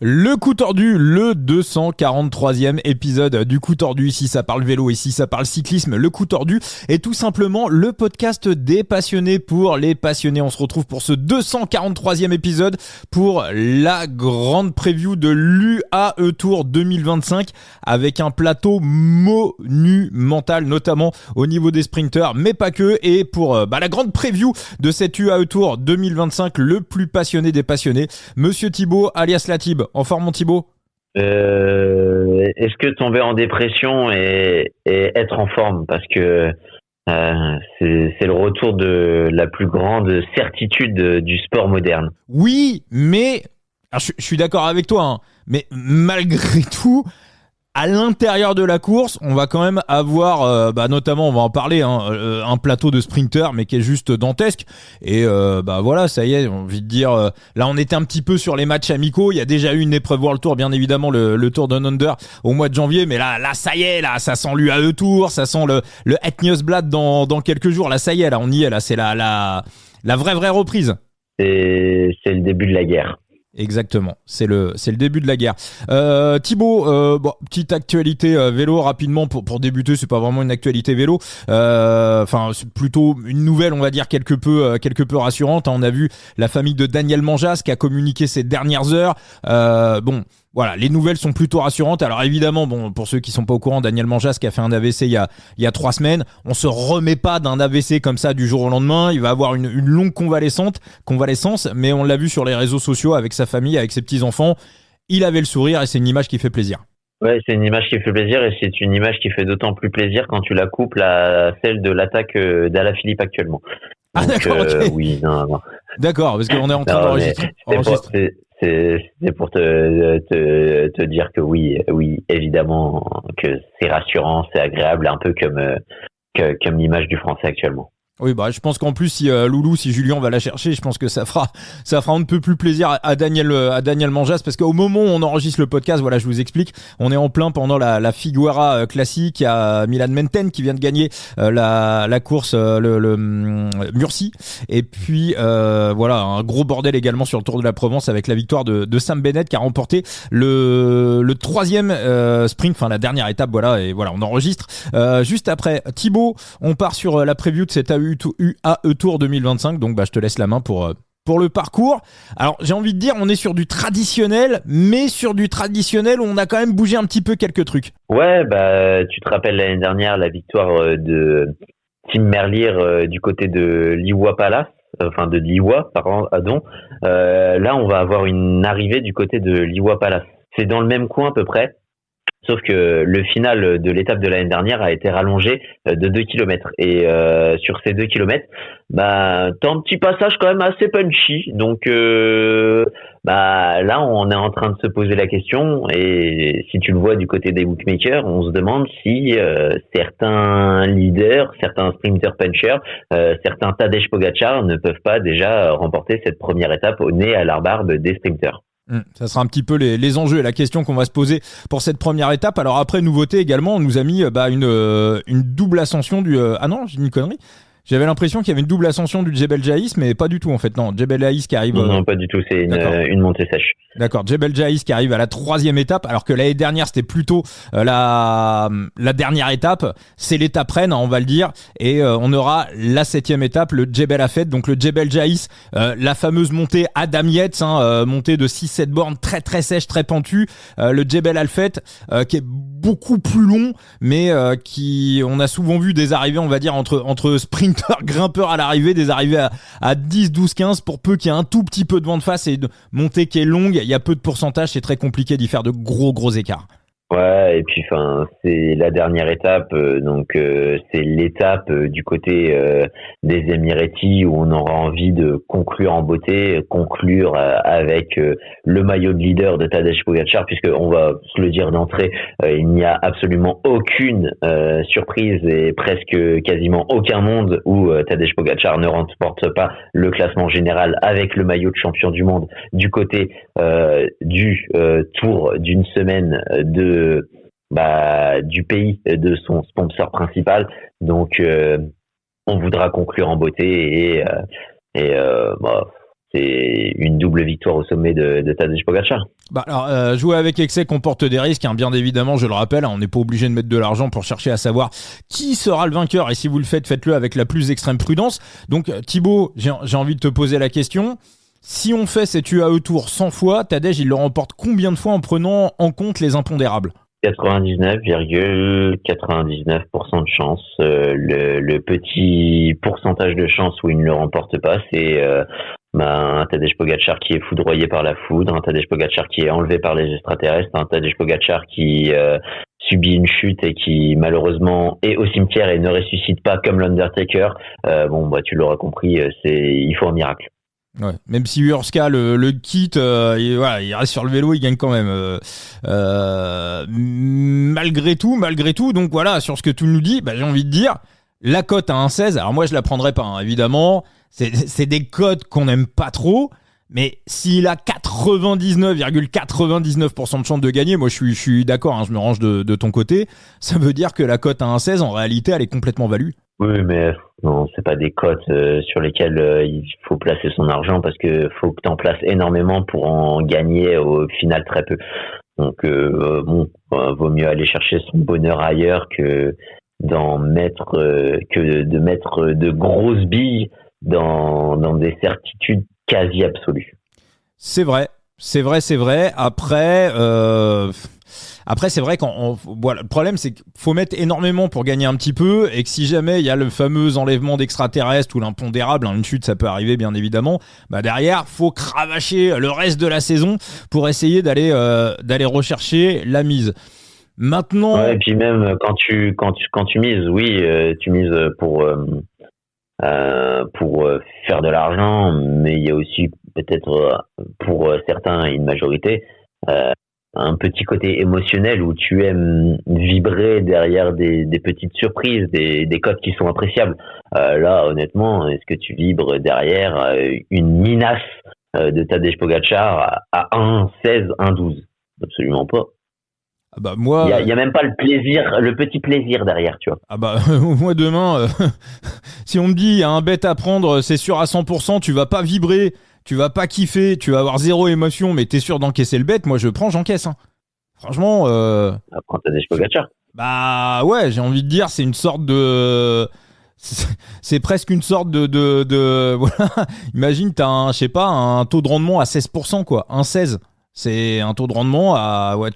Le coup tordu, le 243e épisode du coup tordu. Ici ça parle vélo, ici ça parle cyclisme. Le coup tordu est tout simplement le podcast des passionnés pour les passionnés. On se retrouve pour ce 243e épisode pour la grande preview de l'UAE Tour 2025 avec un plateau monumental, notamment au niveau des sprinters, mais pas que. Et pour la grande preview de cette UAE Tour 2025, le plus passionné des passionnés, Monsieur Thibaut alias Latib. En forme, mon Thibaut? Est-ce que tomber en dépression et être en forme, parce que c'est le retour de la plus grande certitude du sport moderne. Oui, mais alors, je suis d'accord avec toi, hein, mais malgré tout, à l'intérieur de la course, on va quand même avoir, notamment, on va en parler, un plateau de sprinter, mais qui est juste dantesque. Et voilà, ça y est, j'ai envie de dire, là on était un petit peu sur les matchs amicaux. Il y a déjà eu une épreuve World Tour, bien évidemment, le Tour Down Under au mois de janvier. Mais là, ça y est, là, ça sent l'UAE Tour, ça sent le Het Nieuwsblad dans quelques jours. Là, ça y est, là, on y est, là, c'est la vraie reprise. C'est le début de la guerre. Exactement, c'est le début de la guerre. Thibaut, petite actualité vélo rapidement pour débuter. C'est pas vraiment une actualité vélo, c'est plutôt une nouvelle, on va dire quelque peu rassurante. On a vu la famille de Daniel Manjas qui a communiqué ces dernières heures. Voilà, les nouvelles sont plutôt rassurantes. Alors évidemment, pour ceux qui sont pas au courant, Daniel Manjas qui a fait un AVC il y a 3 semaines, on se remet pas d'un AVC comme ça du jour au lendemain. Il va avoir une longue convalescence, mais on l'a vu sur les réseaux sociaux avec sa famille, avec ses petits-enfants. Il avait le sourire et c'est une image qui fait plaisir. Ouais, c'est une image qui fait plaisir et c'est une image qui fait d'autant plus plaisir quand tu la couples à celle de l'attaque d'Alaphilippe actuellement. Donc, d'accord, ok. Oui, non. D'accord, parce qu'on est en train d'enregistrer. C'est pour te dire que oui, évidemment, que c'est rassurant, c'est agréable, un peu comme l'image du français actuellement. Oui, je pense qu'en plus, si Julien va la chercher, je pense que ça fera un peu plus plaisir à Daniel Manjas, parce qu'au moment où on enregistre le podcast, voilà, je vous explique, on est en plein pendant la Figueira classique. Il y a Milan Menten qui vient de gagner la course, le Murcie, et puis un gros bordel également sur le Tour de la Provence avec la victoire de Sam Bennett qui a remporté le 3e sprint, enfin la dernière étape, voilà, et voilà, on enregistre juste après. Thibaut, on part sur la preview de cette UAE Tour 2025, donc je te laisse la main pour le parcours. Alors j'ai envie de dire, on est sur du traditionnel, mais sur du traditionnel où on a quand même bougé un petit peu quelques trucs. Ouais, tu te rappelles l'année dernière la victoire de Tim Merlier du côté de Liwa Palace, de Liwa, pardon. Là on va avoir une arrivée du côté de Liwa Palace. C'est dans le même coin à peu près. Sauf que le final de l'étape de l'année dernière a été rallongé de 2 km. Et sur ces 2 km, t'as un petit passage quand même assez punchy. Donc là, on est en train de se poser la question. Et si tu le vois du côté des bookmakers, on se demande si certains leaders, certains sprinters punchers, certains Tadej Pogačar ne peuvent pas déjà remporter cette première étape au nez à la barbe des sprinters. Ça sera un petit peu les enjeux et la question qu'on va se poser pour cette première étape. Alors après, nouveauté également, on nous a mis une double ascension du... Ah non, j'ai une connerie. J'avais l'impression qu'il y avait une double ascension du Djebel Jaïs, mais pas du tout en fait. Non, Djebel Jaïs qui arrive... Non, pas du tout, c'est une montée sèche. D'accord, Djebel Jaïs qui arrive à la 3e étape, alors que l'année dernière c'était plutôt la dernière étape. C'est l'étape reine, on va le dire, et on aura la 7e étape, le Djebel Afed, donc le Djebel Jaïs, la fameuse montée à Damiette, montée de 6-7 bornes, très très sèche, très pentue. Le Djebel Alfet qui est beaucoup plus long, mais qui, on a souvent vu des arrivées, on va dire, entre sprinteurs, grimpeurs à l'arrivée, des arrivées à 10, 12, 15, pour peu qu'il y ait un tout petit peu de vent de face et une montée qui est longue. Il y a peu de pourcentage, c'est très compliqué d'y faire de gros écarts. Ouais, et puis c'est la dernière étape, c'est l'étape du côté des Émiratis où on aura envie de conclure en beauté, conclure avec le maillot de leader de Tadej Pogačar, puisque on va se le dire d'entrée, il n'y a absolument aucune surprise et presque quasiment aucun monde où Tadej Pogačar ne remporte pas le classement général avec le maillot de champion du monde du côté du tour d'une semaine du pays de son sponsor principal. Donc on voudra conclure en beauté et c'est une double victoire au sommet de Tadej Pogacar. Bah alors, jouer avec excès comporte des risques, hein, bien évidemment, je le rappelle, hein, on n'est pas obligé de mettre de l'argent pour chercher à savoir qui sera le vainqueur, et si vous le faites, faites-le avec la plus extrême prudence. Donc Thibaut, j'ai envie de te poser la question, si on fait cet UAE Tour 100 fois, Tadej il le remporte combien de fois en prenant en compte les impondérables? 99,99% de chance. Le petit pourcentage de chance où il ne le remporte pas, c'est un Tadej Pogacar qui est foudroyé par la foudre, un Tadej Pogacar qui est enlevé par les extraterrestres, un Tadej Pogacar qui subit une chute et qui malheureusement est au cimetière et ne ressuscite pas comme l'Undertaker. Tu l'auras compris, il faut un miracle. Ouais. Même si Urska le quitte, il reste sur le vélo, il gagne quand même. Malgré tout, donc voilà, sur ce que tu nous dis, j'ai envie de dire, la cote à 1,16, alors moi je la prendrais pas, hein, évidemment, c'est des cotes qu'on n'aime pas trop, mais s'il a 99,99% de chance de gagner, moi je suis d'accord, hein, je me range de ton côté, ça veut dire que la cote à 1,16, en réalité, elle est complètement value. Oui, mais non, c'est pas des cotes sur lesquelles il faut placer son argent parce que faut que t'en places énormément pour en gagner au final très peu. Donc vaut mieux aller chercher son bonheur ailleurs que de mettre de grosses billes dans des certitudes quasi absolues. C'est vrai. Après, c'est vrai voilà, le problème, c'est qu'il faut mettre énormément pour gagner un petit peu, et que si jamais il y a le fameux enlèvement d'extraterrestres ou l'impondérable, une chute, ça peut arriver, bien évidemment, derrière, faut cravacher le reste de la saison pour essayer d'aller rechercher la mise. Maintenant. Ouais, et puis même quand tu mises, oui, tu mises pour faire de l'argent, mais il y a aussi peut-être pour certains, une majorité, un petit côté émotionnel où tu aimes vibrer derrière des petites surprises, des cotes qui sont appréciables. Là, honnêtement, est-ce que tu vibres derrière une minace de Tadej Pogacar à 1,16, 1,12? Absolument pas. Moi, il y a même pas le petit plaisir derrière, tu vois. Moi demain, si on me dit il y a un bet à prendre, c'est sûr à 100%, tu vas pas vibrer, tu vas pas kiffer, tu vas avoir zéro émotion, mais t'es sûr d'encaisser le bet, moi j'encaisse. Hein. Franchement. Prends Tadej Pogacar. Ouais, j'ai envie de dire, c'est une sorte de. C'est presque une sorte de voilà. Imagine, t'as un taux de rendement à 16%, quoi. 1,16. C'est un taux de rendement à ouais.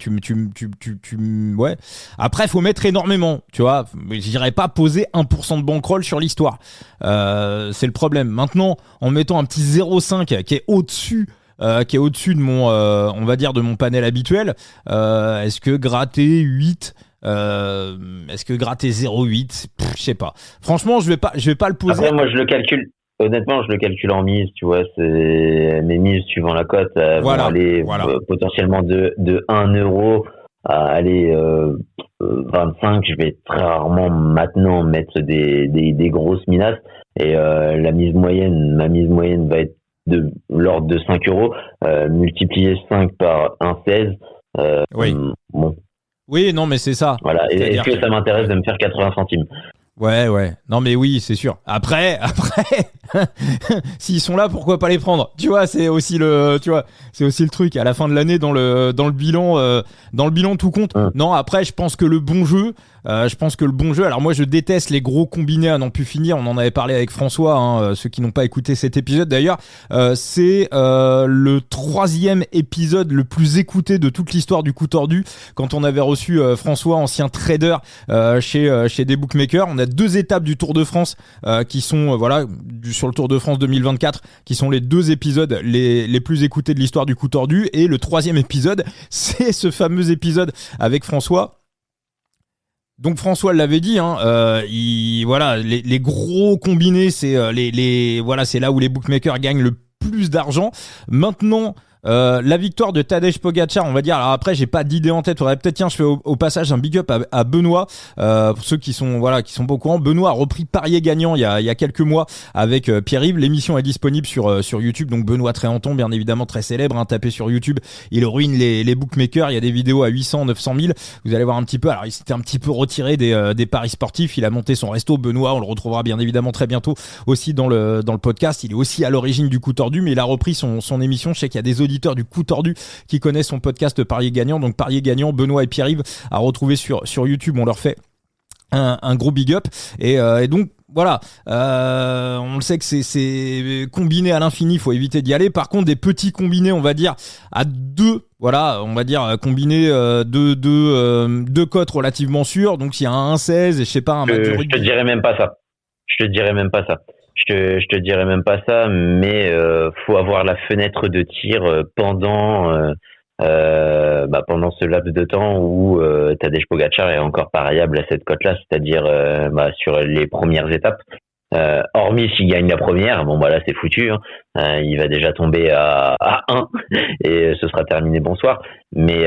Après, faut mettre énormément, tu vois. J'irais pas poser 1% de bankroll sur l'histoire. C'est le problème. Maintenant, en mettant un petit 0,5 qui est au-dessus de mon, on va dire, de mon panel habituel, est-ce que gratter 8, est-ce que gratter 0,8, je sais pas. Franchement, je vais pas le poser. Après, moi, je le calcule. Honnêtement, je le calcule en mise, tu vois, c'est mes mises suivant la cote vont aller potentiellement de 1 euro à aller 25. Je vais très rarement maintenant mettre des grosses minasses et ma mise moyenne va être de l'ordre de 5 euros, multiplier 5 par 1,16. Oui. Bon. Oui, non, mais c'est ça. Voilà. Est-ce que ça m'intéresse de me faire 80 centimes? Ouais. Non, mais oui, c'est sûr. Après, s'ils sont là, pourquoi pas les prendre? Tu vois, c'est aussi le truc. À la fin de l'année, dans le bilan, tout compte. Non, après, je pense que le bon jeu. Alors moi, je déteste les gros combinés à n'en plus finir. On en avait parlé avec François. Hein, ceux qui n'ont pas écouté cet épisode, d'ailleurs, c'est le 3e épisode le plus écouté de toute l'histoire du coup tordu. Quand on avait reçu François, ancien trader chez des bookmakers, on a 2 étapes du Tour de France qui sont sur le Tour de France 2024, qui sont les 2 épisodes les plus écoutés de l'histoire du coup tordu. Et le 3e épisode, c'est ce fameux épisode avec François. Donc François l'avait dit, hein, les gros combinés, c'est c'est là où les bookmakers gagnent le plus d'argent. Maintenant, La victoire de Tadej Pogačar, on va dire. Alors après, j'ai pas d'idée en tête. Faudrait peut-être, tiens, je fais au passage un big up à Benoît. Pour ceux qui sont pas au courant, Benoît a repris Parier gagnant il y a quelques mois avec Pierre-Yves. L'émission est disponible sur YouTube. Donc Benoît Tréanton, bien évidemment très célèbre. Hein, tapez sur YouTube, il ruine les bookmakers. Il y a des vidéos à 800, 900 000. Vous allez voir un petit peu. Alors il s'était un petit peu retiré des paris sportifs. Il a monté son resto. Benoît, on le retrouvera bien évidemment très bientôt aussi dans le podcast. Il est aussi à l'origine du coup tordu, mais il a repris son émission. Je sais qu'il y a des auditeurs du coup tordu qui connaissent son podcast Parier gagnant. Donc Parier gagnant, Benoît et Pierre-Yves à retrouver sur YouTube. On leur fait un gros big up et donc voilà, on le sait que c'est combiné à l'infini, faut éviter d'y aller. Par contre, des petits combinés, on va dire à deux, voilà, on va dire combinés deux cotes relativement sûres. Donc s'il y a un 1,16 et je sais pas un match de rugby. Je te dirais même pas ça. Je te dirais même pas ça, mais faut avoir la fenêtre de tir pendant ce laps de temps où Tadej Pogačar est encore pariable à cette cote-là, c'est-à-dire sur les premières étapes. Hormis s'il gagne la première, bon là c'est foutu, hein. Il va déjà tomber à 1 et ce sera terminé, bonsoir. Mais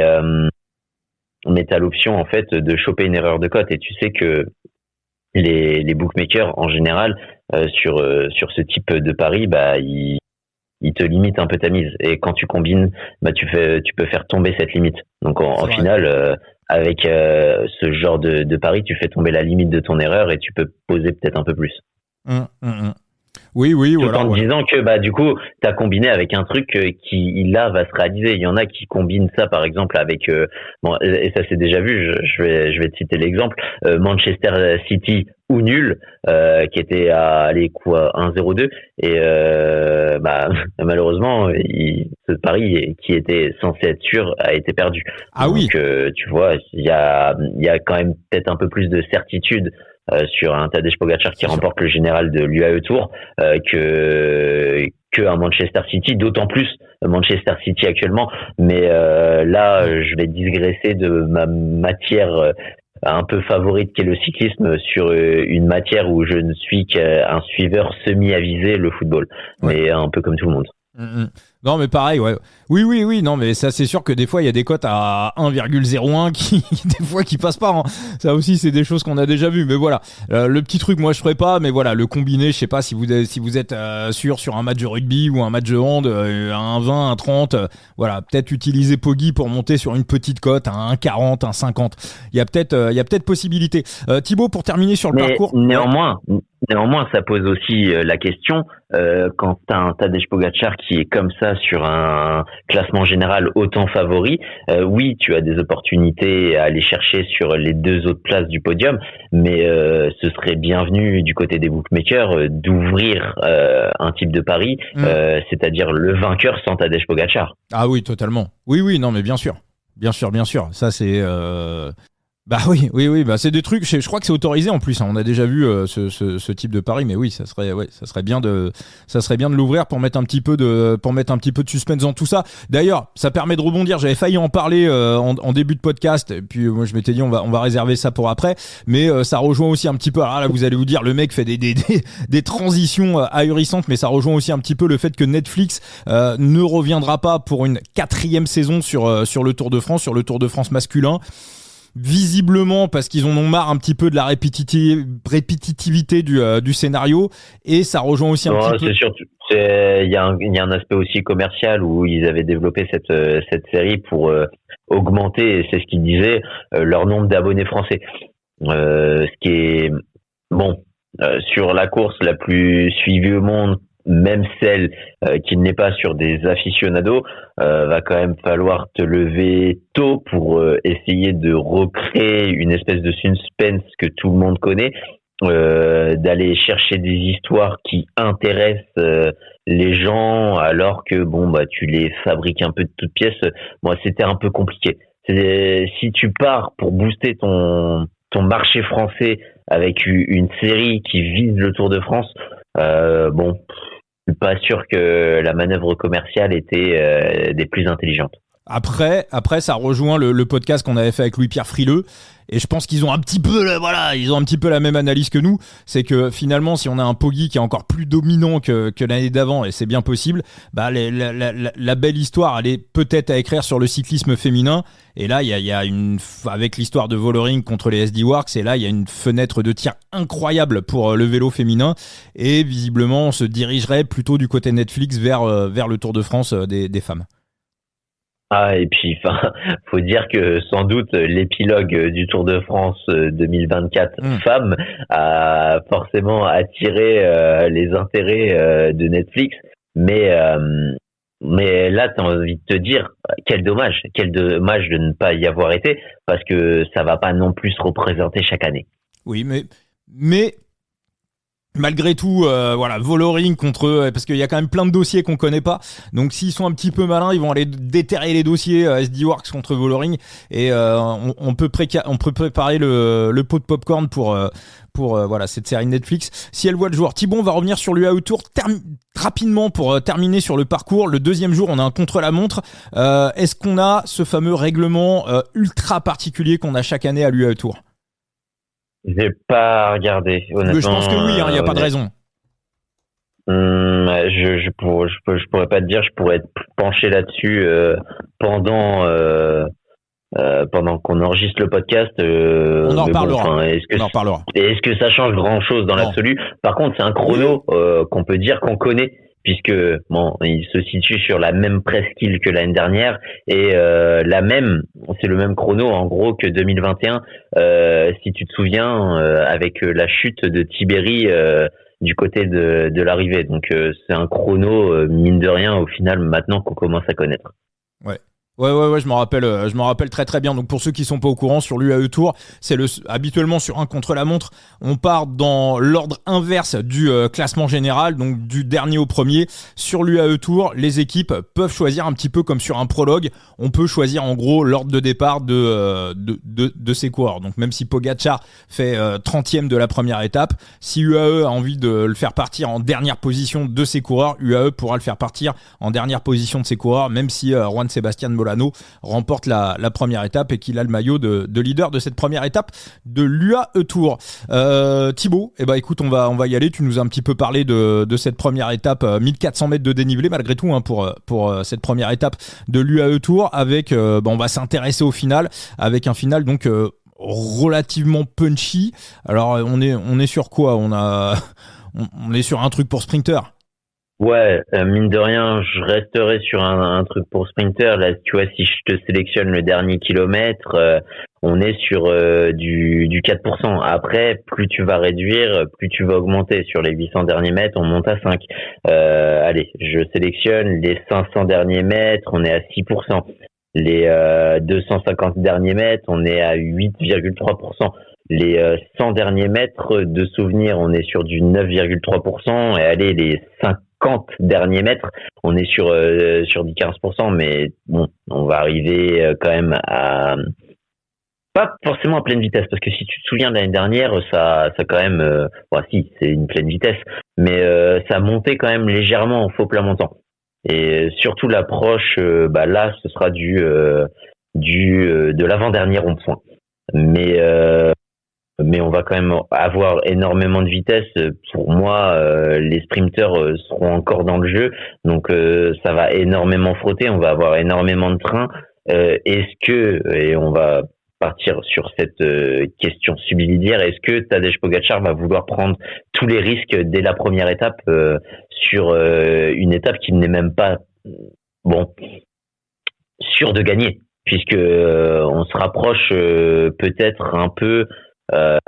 t'as l'option en fait de choper une erreur de cote, et tu sais que les bookmakers en général sur ce type de pari, ils te limitent un peu ta mise, et quand tu combines, tu peux faire tomber cette limite. Donc en final, avec ce genre de pari, tu fais tomber la limite de ton erreur et tu peux poser peut-être un peu plus. Oui, tout en disant que du coup t'as combiné avec un truc qui là va se réaliser. Il y en a qui combinent ça par exemple avec et ça c'est déjà vu, je vais te citer l'exemple, Manchester City ou nul, qui était à 1,02, et malheureusement ce pari qui était censé être sûr a été perdu. Donc, tu vois, il y a quand même peut-être un peu plus de certitude sur un Tadej Pogačar qui remporte le général de l'UAE Tour que un Manchester City, d'autant plus Manchester City actuellement. Mais là, je vais digresser de ma matière un peu favorite qui est le cyclisme sur une matière où je ne suis qu'un suiveur semi-avisé, le football, mais un peu comme tout le monde. Non mais pareil, ouais. Oui, non mais ça c'est sûr que des fois il y a des cotes à 1,01 qui passent pas, hein. Ça aussi c'est des choses qu'on a déjà vues, mais voilà. Le petit truc, moi je ferais pas, mais voilà, le combiné, je sais pas si vous êtes sûr sur un match de rugby ou un match de hand, à 1,20, 1,30, voilà, peut-être utiliser Poggi pour monter sur une petite cote, à 1,40, 1,50. Il y a peut-être possibilité. Thibaut, pour terminer sur le parcours. Néanmoins, ça pose aussi la question, quand t'as un Tadej Pogačar qui est comme ça sur un classement général autant favori, oui, tu as des opportunités à aller chercher sur les deux autres places du podium, mais ce serait bienvenu du côté des bookmakers d'ouvrir un type de pari, c'est-à-dire le vainqueur sans Tadej Pogačar. Ah oui, totalement. Oui, non mais bien sûr. Ça c'est... Oui, c'est des trucs, je crois que c'est autorisé en plus, hein. On a déjà vu ce type de pari, mais oui, ça serait bien de l'ouvrir pour mettre un petit peu de suspense dans tout ça. D'ailleurs, ça permet de rebondir, j'avais failli en parler en début de podcast, et puis moi je m'étais dit on va réserver ça pour après, mais ça rejoint aussi un petit peu, alors là vous allez vous dire le mec fait des transitions ahurissantes, mais ça rejoint aussi un petit peu le fait que Netflix ne reviendra pas pour une 4e saison sur le Tour de France masculin. Visiblement parce qu'ils en ont marre un petit peu de la répétitivité du scénario, et ça rejoint aussi un petit peu. C'est sûr, il y a un aspect aussi commercial où ils avaient développé cette série pour augmenter, et c'est ce qu'ils disaient, leur nombre d'abonnés français. Ce qui est sur la course la plus suivie au monde, même celle qui n'est pas sur des aficionados, va quand même falloir te lever tôt pour essayer de recréer une espèce de suspense que tout le monde connaît, d'aller chercher des histoires qui intéressent les gens, alors que tu les fabriques un peu de toutes pièces. Moi, c'était un peu compliqué. Si tu pars pour booster ton marché français avec une série qui vise le Tour de France, je suis pas sûr que la manœuvre commerciale était des plus intelligentes. Après, ça rejoint le podcast qu'on avait fait avec Louis-Pierre Frileux. Et je pense qu'ils ont un petit peu, ils ont un petit peu la même analyse que nous. C'est que finalement, si on a un Poggi qui est encore plus dominant que l'année d'avant, et c'est bien possible, bah la belle histoire, elle est peut-être à écrire sur le cyclisme féminin. Et là, il y a avec l'histoire de Vollering contre les SD Works, et là, il y a une fenêtre de tir incroyable pour le vélo féminin. Et visiblement, on se dirigerait plutôt du côté Netflix vers le Tour de France des femmes. Ah, et puis, faut dire que sans doute l'épilogue du Tour de France 2024 femmes a forcément attiré les intérêts de Netflix, mais là, t'as envie de te dire quel dommage de ne pas y avoir été, parce que ça va pas non plus se représenter chaque année. Oui, mais malgré tout, Vollering contre parce qu'il y a quand même plein de dossiers qu'on connaît pas. Donc s'ils sont un petit peu malins, ils vont aller déterrer les dossiers SD Works contre Vollering, et on peut préparer le pot de popcorn pour cette série Netflix si elle voit le jour. Thibaut, on va revenir sur l'UAE Tour rapidement pour terminer sur le parcours. Le deuxième jour, on a un contre-la-montre. Est-ce qu'on a ce fameux règlement ultra particulier qu'on a chaque année à l'UAE Tour? J'ai pas regardé, honnêtement. Mais je pense que oui, il n'y a pas de raison. Je pourrais pas te dire, je pourrais être penché là-dessus pendant qu'on enregistre le podcast. On en reparlera. Est-ce que ça change grand-chose dans l'absolu? Par contre, c'est un chrono qu'on peut dire qu'on connaît, puisque il se situe sur la même presqu'île que l'année dernière, et c'est le même chrono en gros que 2021, si tu te souviens, avec la chute de Tiberi du côté de l'arrivée. Donc c'est un chrono mine de rien au final maintenant qu'on commence à connaître. Ouais, je m'en rappelle très très bien. Donc pour ceux qui sont pas au courant, sur l'UAE Tour, c'est habituellement sur un contre-la-montre, on part dans l'ordre inverse du classement général, donc du dernier au premier. Sur l'UAE Tour, les équipes peuvent choisir un petit peu comme sur un prologue. On peut choisir en gros l'ordre de départ de ses coureurs. Donc même si Pogačar fait 30e de la première étape, si UAE a envie de le faire partir en dernière position de ses coureurs, UAE pourra le faire partir en dernière position de ses coureurs, même si Juan Sebastián Molano remporte la première étape et qu'il a le maillot de leader de cette première étape de l'UAE Tour. Thibaut, écoute, on va y aller. Tu nous as un petit peu parlé de cette première étape, 1400 mètres de dénivelé malgré tout, pour cette première étape de l'UAE Tour, avec on va s'intéresser au final, avec un final donc relativement punchy. Alors on est sur quoi? On est sur un truc pour sprinter. Ouais, mine de rien, je resterai sur un truc pour sprinter. Là, tu vois, si je te sélectionne le dernier kilomètre, on est sur du 4%. Après, plus tu vas réduire, plus tu vas augmenter. Sur les 800 derniers mètres, on monte à 5. Allez, je sélectionne les 500 derniers mètres, on est à 6%. Les 250 derniers mètres, on est à 8,3%. Les 100 derniers mètres de souvenir, on est sur du 9,3%. Et allez, les 50 derniers mètres, on est sur du 15%. Mais bon, on va arriver quand même à... Pas forcément à pleine vitesse, parce que si tu te souviens de l'année dernière, ça quand même... si, c'est une pleine vitesse. Mais ça montait quand même légèrement en faux plat montant. Et surtout l'approche, là, ce sera de l'avant-dernier rond-point. Mais on va quand même avoir énormément de vitesse. Pour moi, les sprinters seront encore dans le jeu, donc ça va énormément frotter. On va avoir énormément de trains. Et on va partir sur cette question subsidiaire, est-ce que Tadej Pogačar va vouloir prendre tous les risques dès la première étape sur une étape qui n'est même pas sûre de gagner, puisque on se rapproche peut-être un peu,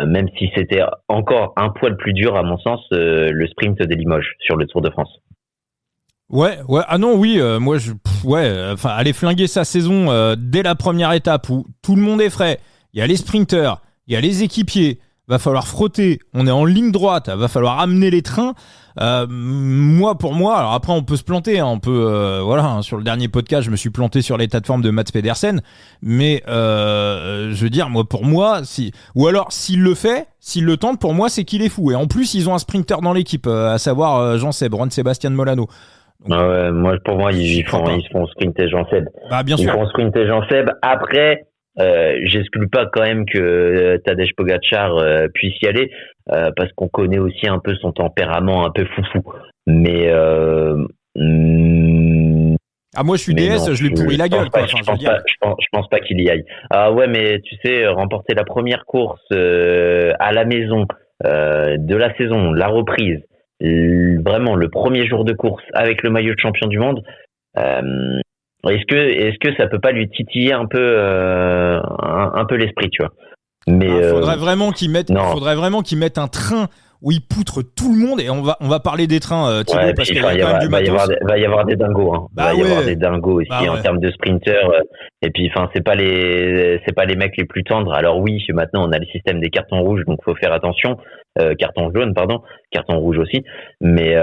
même si c'était encore un poil plus dur à mon sens, le sprint des Limoges sur le Tour de France. Ouais. Ah non, oui, moi, aller flinguer sa saison dès la première étape où tout le monde est frais. Il y a les sprinters, il y a les équipiers. Va falloir frotter. On est en ligne droite. Va falloir amener les trains. Pour moi, alors après on peut se planter. On peut, sur le dernier podcast, je me suis planté sur l'état de forme de Mats Pedersen. Mais je veux dire, pour moi, ou alors s'il le fait, s'il le tente, pour moi, c'est qu'il est fou. Et en plus, ils ont un sprinter dans l'équipe, à savoir Juan Sebastián Molano. Donc, pour moi, ils font sprinter Jean Seb. Bien sûr. Ils font sprinter Jean Seb. Après, J'exclus pas quand même que Tadej Pogačar puisse y aller parce qu'on connaît aussi un peu son tempérament un peu foufou. Mais moi je suis DS, non, je lui pourris la gueule. Je pense pas qu'il y aille. Ah ouais, mais tu sais, remporter la première course à la maison de la saison, la reprise, vraiment le premier jour de course avec le maillot de champion du monde. Est-ce que ça peut pas lui titiller un peu l'esprit, tu vois? Mais faudrait vraiment qu'il mette un train où il poutre tout le monde, et on va parler des trains, Thibaut, ouais, parce qu'il y a quand même du matos. Va y avoir des dingos, hein. Va y avoir des dingos aussi en termes de sprinters. Et puis, enfin, c'est pas les mecs les plus tendres. Alors oui, maintenant on a le système des cartons rouges, donc faut faire attention. Carton jaune, pardon, carton rouge aussi. Mais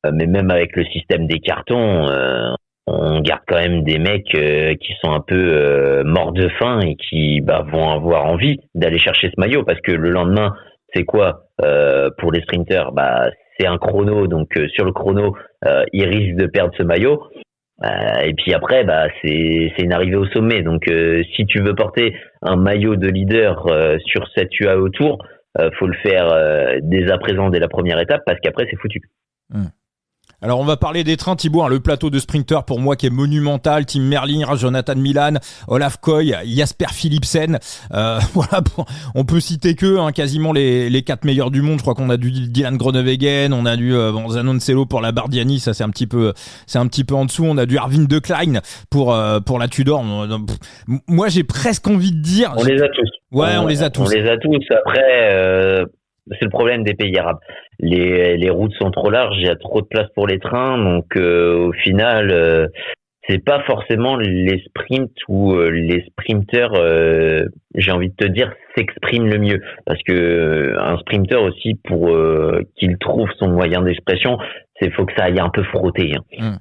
même avec le système des cartons, on garde quand même des mecs qui sont un peu morts de faim et qui vont avoir envie d'aller chercher ce maillot, parce que le lendemain, c'est quoi pour les sprinters? C'est un chrono, donc sur le chrono, ils risquent de perdre ce maillot. Et puis après, c'est une arrivée au sommet. Donc si tu veux porter un maillot de leader sur cette UAE Tour, faut le faire dès à présent, dès la première étape, parce qu'après c'est foutu. Alors on va parler des trains, Thibaut, le plateau de sprinter pour moi qui est monumental. Tim Merlier, Jonathan Milan, Olaf Koy, Jasper Philipsen. Voilà, on peut citer que quasiment les 4 meilleurs du monde. Je crois qu'on a du Dylan Groenewegen, on a du Zanoncello pour la Bardiani, ça c'est un petit peu en dessous. On a du Arvind de Klein pour la Tudor. Moi j'ai presque envie de dire. On les a tous. Ouais, on les a tous. On les a tous. Après, c'est le problème des pays arabes. Les routes sont trop larges, il y a trop de place pour les trains, donc au final, c'est pas forcément les sprints où les sprinters, j'ai envie de te dire, s'expriment le mieux, parce que un sprinter aussi, pour qu'il trouve son moyen d'expression, faut que ça aille un peu frotter.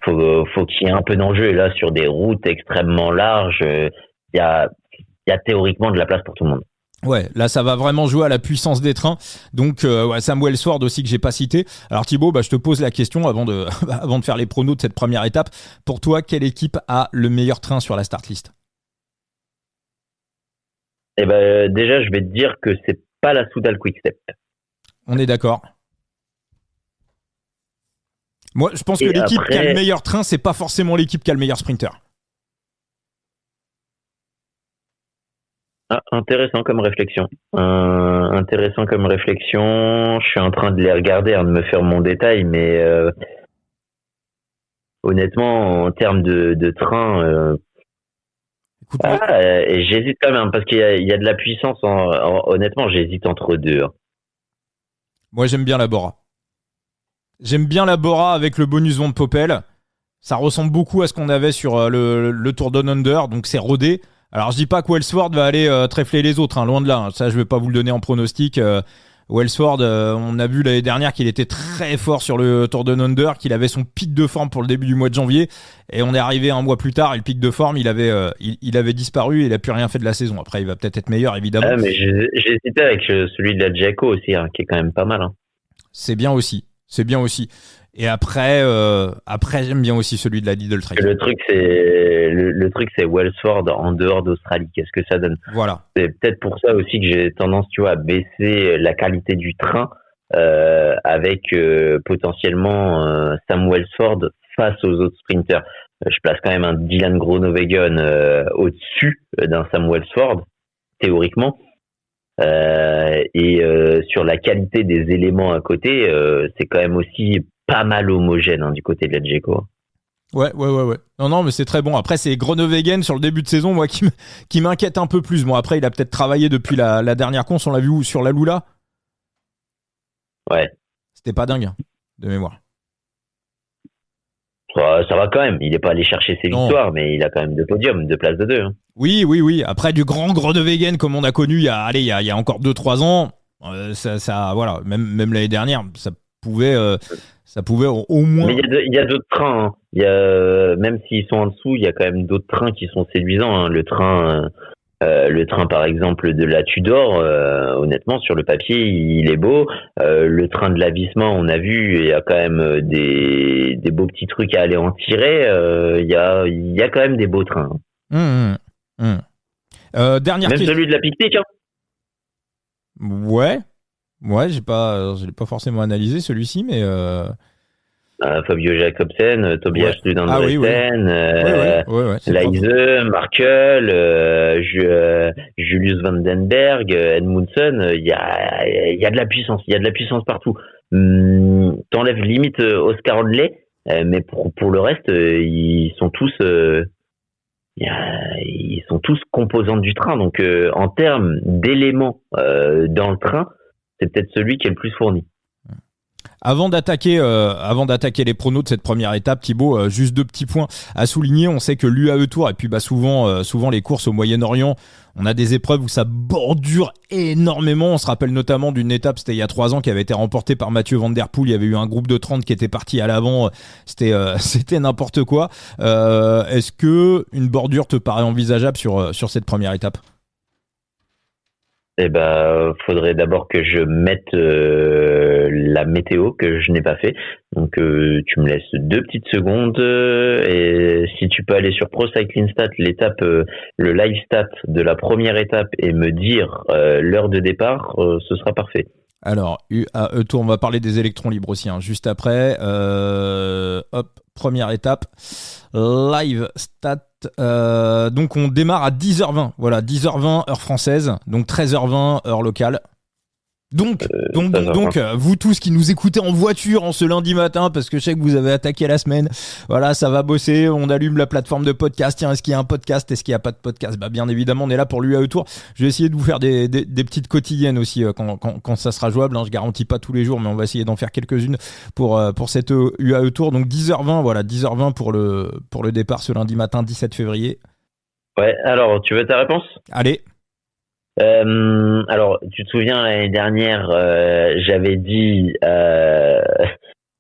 Faut qu'il y ait un peu d'enjeu. Et là, sur des routes extrêmement larges, il y a théoriquement de la place pour tout le monde. Ouais, là ça va vraiment jouer à la puissance des trains. Donc Sam Welsford aussi que j'ai pas cité. Alors Thibaut, je te pose la question avant de faire les pronos de cette première étape. Pour toi, quelle équipe a le meilleur train sur la start list? Déjà, je vais te dire que c'est pas la Soudal Quick-Step. On est d'accord. Moi, je pense que l'équipe qui a le meilleur train, c'est pas forcément l'équipe qui a le meilleur sprinter. Intéressant comme réflexion. Je suis en train de les regarder, de me faire mon détail, mais honnêtement, en termes de train, j'hésite quand même, parce qu'il y a de la puissance. Honnêtement, j'hésite entre deux. Moi, j'aime bien la Bora. J'aime bien la Bora avec le bonus Van Poppel. Ça ressemble beaucoup à ce qu'on avait sur le Tour Down Under, donc c'est rodé. Alors je dis pas que Welsford va aller tréfler les autres, loin de là. Ça, je vais pas vous le donner en pronostic. Welsford, on a vu l'année dernière qu'il était très fort sur le Tour Down Under, qu'il avait son pic de forme pour le début du mois de janvier, et on est arrivé un mois plus tard et le pic de forme, il avait disparu et il a plus rien fait de la saison. Après, il va peut-être être meilleur, évidemment. Mais j'ai hésité avec celui de la Jayco aussi, qui est quand même pas mal. C'est bien aussi. Et après, j'aime bien aussi celui de la Lidl Trek. Le truc, c'est Welsford en dehors d'Australie. Qu'est-ce que ça donne? Voilà. C'est peut-être pour ça aussi que j'ai tendance, à baisser la qualité du train avec potentiellement Sam Welsford face aux autres sprinters. Je place quand même un Dylan Groenewegen au-dessus d'un Sam Welsford, théoriquement. Et sur la qualité des éléments à côté, c'est quand même aussi pas mal homogène du côté de la Jayco. Ouais. Non, mais c'est très bon. Après, c'est Groenewegen sur le début de saison, moi, qui m'inquiète un peu plus. Bon, après, il a peut-être travaillé depuis la dernière course. On l'a vu sur la Lula. Ouais. C'était pas dingue, de mémoire. Ça va quand même. Il n'est pas allé chercher ses victoires, mais il a quand même 2 podiums, 2 places de 2. Oui. Après, du grand Groenewegen, comme on a connu il y a encore 2-3 ans, ça, voilà, même l'année dernière, ça pouvait au moins. Mais il y a d'autres trains. Il y a, même s'ils sont en dessous, il y a quand même d'autres trains qui sont séduisants. Le train, par exemple, de la Tudor, honnêtement, sur le papier, il est beau. Le train de l'Avissement, on a vu, il y a quand même des beaux petits trucs à aller en tirer. Il y a quand même des beaux trains. Dernière Même question. celui de la pique-nique, hein. Ouais, je l'ai pas forcément analysé celui-ci, mais Fabio Jacobsen, Tobias Lundgren, ouais, c'est Leise, Markel, Julius Vandenberg, Edmundson, il y a de la puissance, partout. T'enlèves limite Oscar Handley, mais pour le reste, ils sont tous composants du train. Donc en termes d'éléments dans le train, c'est peut-être celui qui est le plus fourni. Avant d'attaquer les pronos de cette première étape, Thibaut, juste 2 petits points à souligner. On sait que l'UAE Tour et puis souvent les courses au Moyen-Orient, on a des épreuves où ça bordure énormément. On se rappelle notamment d'une étape, c'était il y a 3 ans, qui avait été remportée par Mathieu Van Der Poel. Il y avait eu un groupe de 30 qui était parti à l'avant. C'était n'importe quoi. Est-ce que une bordure te paraît envisageable sur cette première étape ? Eh ben, faudrait d'abord que je mette la météo que je n'ai pas fait. Donc, tu me laisses 2 petites secondes et si tu peux aller sur Pro Cycling Stat, l'étape, le live stat de la première étape et me dire l'heure de départ, ce sera parfait. Alors, UAE Tour, on va parler des électrons libres aussi, hein, juste après. Première étape, live stat. Donc on démarre à 10h20, voilà, 10h20 heure française, donc 13h20 heure locale. Donc, vous tous qui nous écoutez en voiture en ce lundi matin, parce que je sais que vous avez attaqué la semaine, voilà, ça va bosser, on allume la plateforme de podcast, tiens, est-ce qu'il y a un podcast, est-ce qu'il n'y a pas de podcast ? Bah bien évidemment, on est là pour l'UAE Tour. Je vais essayer de vous faire des petites quotidiennes aussi quand ça sera jouable, hein. Je garantis pas tous les jours, mais on va essayer d'en faire quelques-unes pour cette UAE Tour. Donc 10h20, voilà, 10h20 pour le départ ce lundi matin 17 février. Ouais, alors, tu veux ta réponse ? Allez. Alors, tu te souviens, l'année dernière, j'avais dit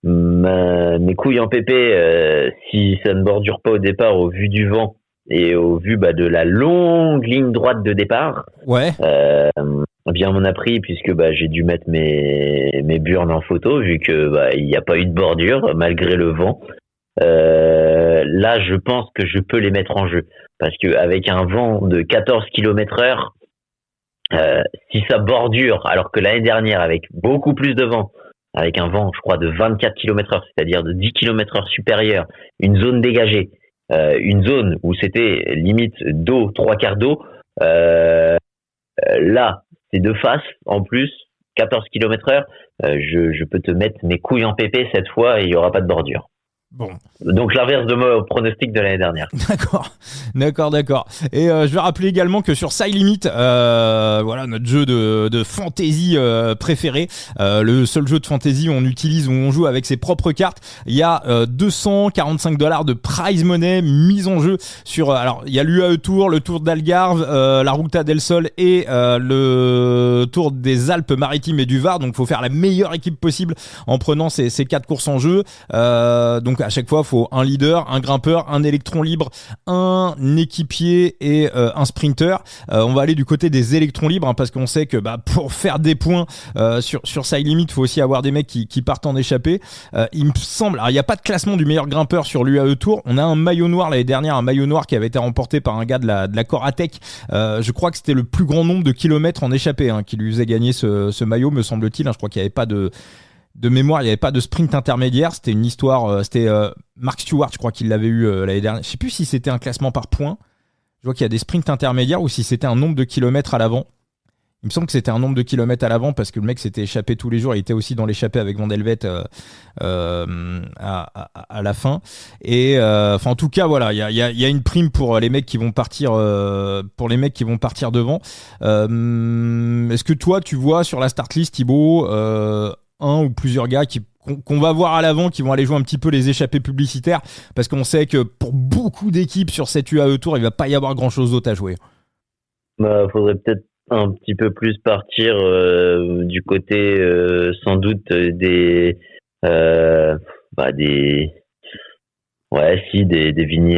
mes couilles en pépé, si ça ne bordure pas au départ au vu du vent et au vu de la longue ligne droite de départ. Ouais. Bien m'en a pris puisque j'ai dû mettre mes burnes en photo vu que il n'y a pas eu de bordure malgré le vent. Là, je pense que je peux les mettre en jeu parce que avec un vent de 14 km/h, si ça bordure, alors que l'année dernière, avec beaucoup plus de vent, avec un vent, je crois, de 24 km/h, c'est-à-dire de 10 km/h supérieur, une zone dégagée, une zone où c'était limite d'eau, 3/4 d'eau, là, c'est de face, en plus, 14 km/h, je peux te mettre mes couilles en pépé cette fois et il n'y aura pas de bordure. Bon. Donc l'inverse de mon pronostic de l'année dernière. D'accord. Et je vais rappeler également que sur Side Limit, voilà notre jeu de fantasy préféré, le seul jeu de fantasy où on utilise, où on joue avec ses propres cartes. Il y a $245 de prize money mise en jeu sur. Alors il y a l'UAE Tour, le Tour d'Algarve, la Ruta del Sol et le Tour des Alpes-Maritimes et du Var. Donc faut faire la meilleure équipe possible en prenant ces 4 courses en jeu. Donc à chaque fois, il faut un leader, un grimpeur, un électron libre, un équipier et un sprinter. On va aller du côté des électrons libres, hein, parce qu'on sait que pour faire des points sur Side Limit, il faut aussi avoir des mecs qui partent en échappée. Il me semble, alors il n'y a pas de classement du meilleur grimpeur sur l'UAE Tour. On a un maillot noir l'année dernière, un maillot noir qui avait été remporté par un gars de la Coratec. Je crois que c'était le plus grand nombre de kilomètres en échappée, hein, qui lui faisait gagner ce maillot, me semble-t-il. Hein. Je crois qu'il n'y avait pas de mémoire, il n'y avait pas de sprint intermédiaire, c'était une histoire, c'était Mark Stewart, je crois qu'il l'avait eu l'année dernière. Je sais plus si c'était un classement par points. Je vois qu'il y a des sprints intermédiaires ou si c'était un nombre de kilomètres à l'avant. Il me semble que c'était un nombre de kilomètres à l'avant parce que le mec s'était échappé tous les jours. Il était aussi dans l'échappée avec Van Delvet à la fin. Et en tout cas, voilà, il y a une prime pour les mecs qui vont partir devant. Est-ce que toi, tu vois sur la start list, Thibaut, un ou plusieurs gars qu'on va voir à l'avant, qui vont aller jouer un petit peu les échappées publicitaires, parce qu'on sait que pour beaucoup d'équipes sur cette UAE Tour, il va pas y avoir grand chose d'autre à jouer. Faudrait peut-être un petit peu plus partir du côté sans doute des Vini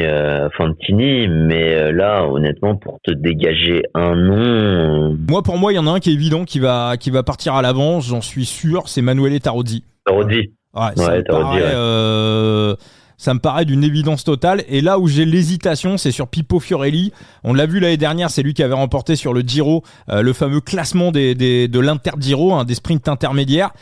Fantini, mais là honnêtement pour te dégager un nom, pour moi il y en a un qui est évident qui va partir à l'avant, j'en suis sûr, c'est Manuele Tarozzi. Tarozzi. Ouais, Tarozzi, Ça me paraît d'une évidence totale. Et là où j'ai l'hésitation, c'est sur Pipo Fiorelli. On l'a vu l'année dernière, c'est lui qui avait remporté sur le Giro le fameux classement de l'Inter Giro, hein, des sprints intermédiaires.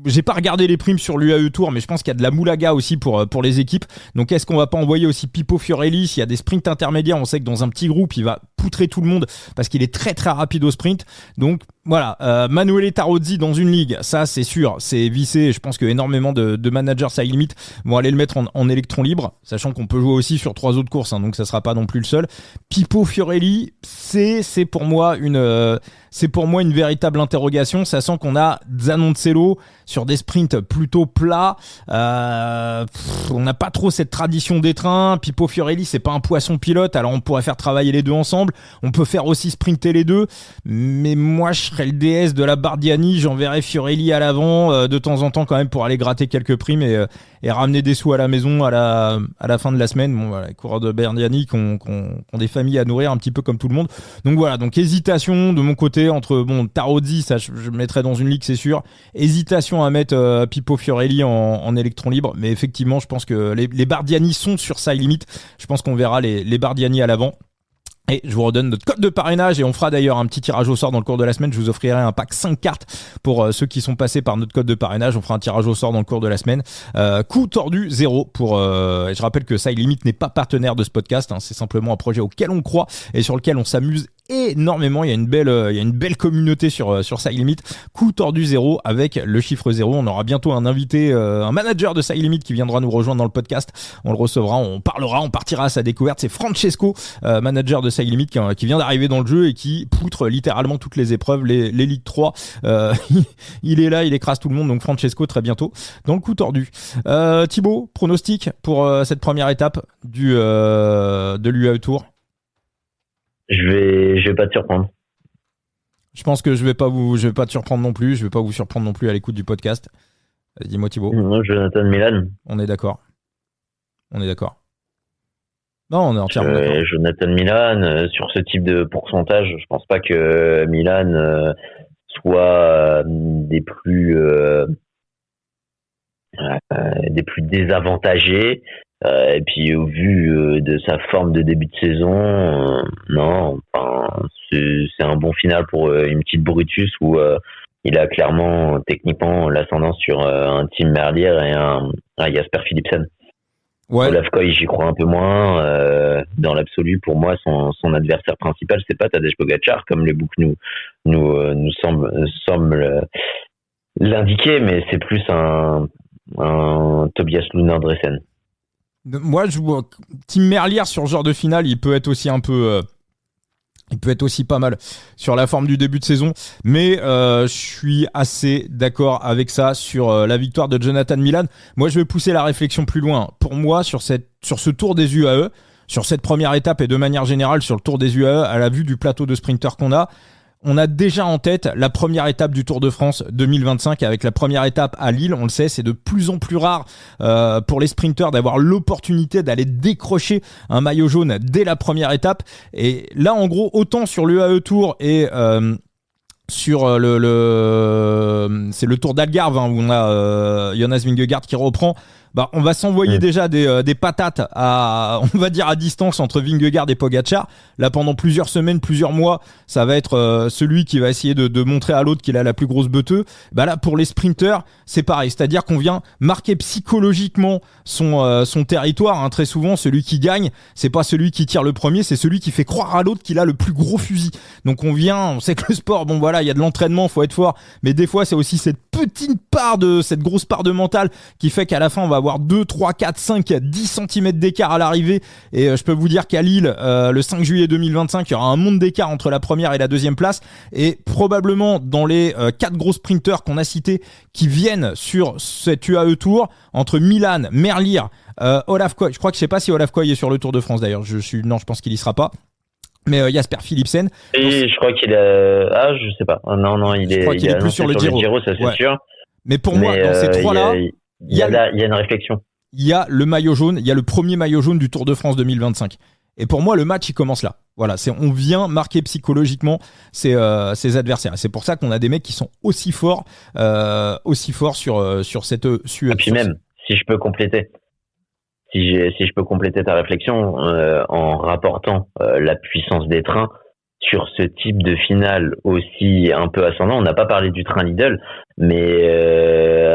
J'ai pas regardé les primes sur l'UAE Tour, mais je pense qu'il y a de la moulaga aussi pour les équipes. Donc est-ce qu'on va pas envoyer aussi Pipo Fiorelli? S'il y a des sprints intermédiaires, on sait que dans un petit groupe, il va poutrer tout le monde parce qu'il est très très rapide au sprint. Donc voilà, Manuele Tarozzi dans une ligue, ça c'est sûr, c'est vissé. Je pense que énormément de managers Sky Limit vont aller le mettre en électron libre, sachant qu'on peut jouer aussi sur 3 autres courses, hein, donc ça sera pas non plus le seul. Pipo Fiorelli, c'est pour moi une véritable interrogation, sachant qu'on a Zanoncello sur des sprints plutôt plats. On n'a pas trop cette tradition des trains. Pipo Fiorelli, c'est pas un poisson pilote, alors on pourrait faire travailler les deux ensemble. On peut faire aussi sprinter les deux, mais moi je serais le DS de la Bardiani, j'enverrais Fiorelli à l'avant de temps en temps quand même pour aller gratter quelques primes et ramener des sous à la maison à la fin de la semaine. Bon, voilà, les coureurs de Bardiani qui ont des familles à nourrir un petit peu comme tout le monde. Donc voilà, donc hésitation de mon côté entre Tarozzi, ça je mettrais dans une ligue c'est sûr. Hésitation à mettre Pipo Fiorelli en électron libre, mais effectivement je pense que les Bardiani sont sur Sky Limit. Je pense qu'on verra les Bardiani à l'avant. Et je vous redonne notre code de parrainage et on fera d'ailleurs un petit tirage au sort dans le cours de la semaine. Je vous offrirai un pack 5 cartes pour ceux qui sont passés par notre code de parrainage. On fera un tirage au sort dans le cours de la semaine. Coût tordu 0 pour. Je rappelle que Sky Limit n'est pas partenaire de ce podcast, hein. C'est simplement un projet auquel on croit et sur lequel on s'amuse énormément. Il y a une belle communauté sur Sky Limit. Coût tordu 0 avec le chiffre 0. On aura bientôt un invité, un manager de Sky Limit qui viendra nous rejoindre dans le podcast. On le recevra, on partira à sa découverte. C'est Francesco, manager de Sky Limit qui vient d'arriver dans le jeu et qui poutre littéralement toutes les épreuves, les Ligue 3. Il est là, il écrase tout le monde. Donc Francesco très bientôt dans le coup tordu. Thibaut, pronostic pour cette première étape de l'UAE Tour? Je vais pas te surprendre. Je pense que je vais pas te surprendre non plus. Je vais pas vous surprendre non plus à l'écoute du podcast. Dis-moi Thibaut. Non, Jonathan Milan. On est d'accord. Non, on est entièrement d'accord. Jonathan Milan, sur ce type de pourcentage, je pense pas que Milan soit des plus désavantagés. Et puis au vu de sa forme de début de saison, non, enfin, c'est un bon final pour une petite Brutus où il a clairement techniquement l'ascendance sur un Tim Merlier et un Jasper Philipsen. Ouais. Olaf Koy, j'y crois un peu moins. Dans l'absolu, pour moi, son adversaire principal, c'est pas Tadej Pogacar, comme les books nous semblent l'indiquer, mais c'est plus un Tobias Lund Dressen. Moi, je vois Tim Merlier sur ce genre de finale, il peut être aussi pas mal sur la forme du début de saison, mais je suis assez d'accord avec ça sur la victoire de Jonathan Milan. Moi, je vais pousser la réflexion plus loin. Pour moi, sur ce tour des UAE, sur cette première étape et de manière générale sur le tour des UAE, à la vue du plateau de sprinters qu'on a, on a déjà en tête la première étape du Tour de France 2025 avec la première étape à Lille. On le sait, c'est de plus en plus rare pour les sprinteurs d'avoir l'opportunité d'aller décrocher un maillot jaune dès la première étape. Et là, en gros, autant sur l'UAE Tour et sur c'est le Tour d'Algarve, hein, où on a Jonas Vingegaard qui reprend. Bah, on va s'envoyer déjà des patates à distance entre Vingegaard et Pogacar. Là, pendant plusieurs semaines, plusieurs mois, ça va être celui qui va essayer de montrer à l'autre qu'il a la plus grosse beuteux. Bah là, pour les sprinteurs, c'est pareil. C'est-à-dire qu'on vient marquer psychologiquement son territoire. Hein. Très souvent, celui qui gagne, c'est pas celui qui tire le premier, c'est celui qui fait croire à l'autre qu'il a le plus gros fusil. Donc on sait que le sport, bon voilà, il y a de l'entraînement, faut être fort, mais des fois, c'est aussi cette grosse part de mental qui fait qu'à la fin, on va avoir 2, 3, 4, 5, 10 cm d'écart à l'arrivée. Et je peux vous dire qu'à Lille, le 5 juillet 2025, il y aura un monde d'écart entre la première et la deuxième place. Et probablement dans les 4 gros sprinteurs qu'on a cités qui viennent sur cette UAE Tour, entre Milan, Merlier, Olaf Koy, je sais pas si Olaf Koy est sur le Tour de France d'ailleurs, je pense qu'il y sera pas. Mais Jasper Philipsen. Et je crois qu'il a. Je sais pas. Non, je crois qu'il est plus sur le Giro, ça c'est sûr. Mais pour moi, dans ces trois-là, il y a une réflexion. Il y a le maillot jaune, il y a le premier maillot jaune du Tour de France 2025. Et pour moi, le match, il commence là. Voilà, on vient marquer psychologiquement ses adversaires. Et c'est pour ça qu'on a des mecs qui sont aussi forts sur cette. Et puis même, si je peux compléter. Si je peux compléter ta réflexion en rapportant la puissance des trains sur ce type de finale aussi un peu ascendant. On n'a pas parlé du train Lidl, mais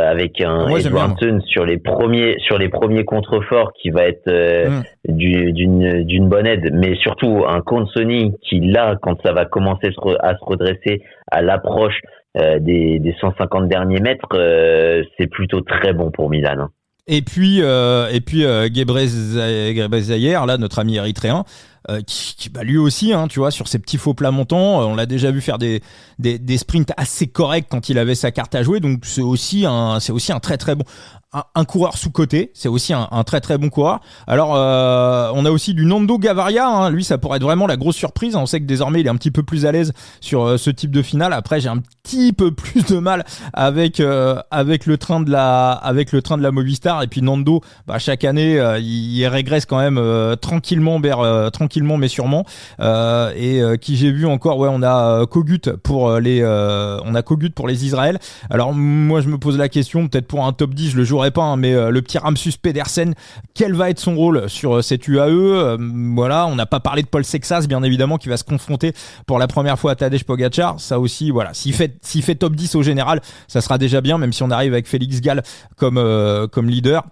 avec un Edwardson sur les premiers contreforts qui va être d'une bonne aide, mais surtout un Consoni qui là, quand ça va commencer à se redresser à l'approche des 150 derniers mètres, c'est plutôt très bon pour Milan. Hein. Et puis Gebreselassie, là, notre ami érythréen, qui bah, lui aussi, hein, tu vois, sur ses petits faux plats montants, on l'a déjà vu faire des sprints assez corrects quand il avait sa carte à jouer. Donc c'est aussi un très très bon. Un coureur sous-coté, c'est aussi un très très bon coureur. Alors on a aussi du Nando Gavaria, hein. Lui ça pourrait être vraiment la grosse surprise. On sait que désormais il est un petit peu plus à l'aise sur ce type de finale. Après j'ai un petit peu plus de mal avec le train de la Movistar. Et puis Nando, bah, chaque année il régresse quand même tranquillement mais sûrement. Qui j'ai vu encore, ouais, on a Kogut pour les Israël. Alors moi je me pose la question, peut-être pour un top 10 je le jouerai pas, hein, mais le petit Ramsus Pedersen, quel va être son rôle sur cette UAE? Voilà, on n'a pas parlé de Paul Sexas, bien évidemment, qui va se confronter pour la première fois à Tadej Pogacar. Ça aussi, voilà, s'il fait top 10 au général, ça sera déjà bien, même si on arrive avec Félix Gall comme leader.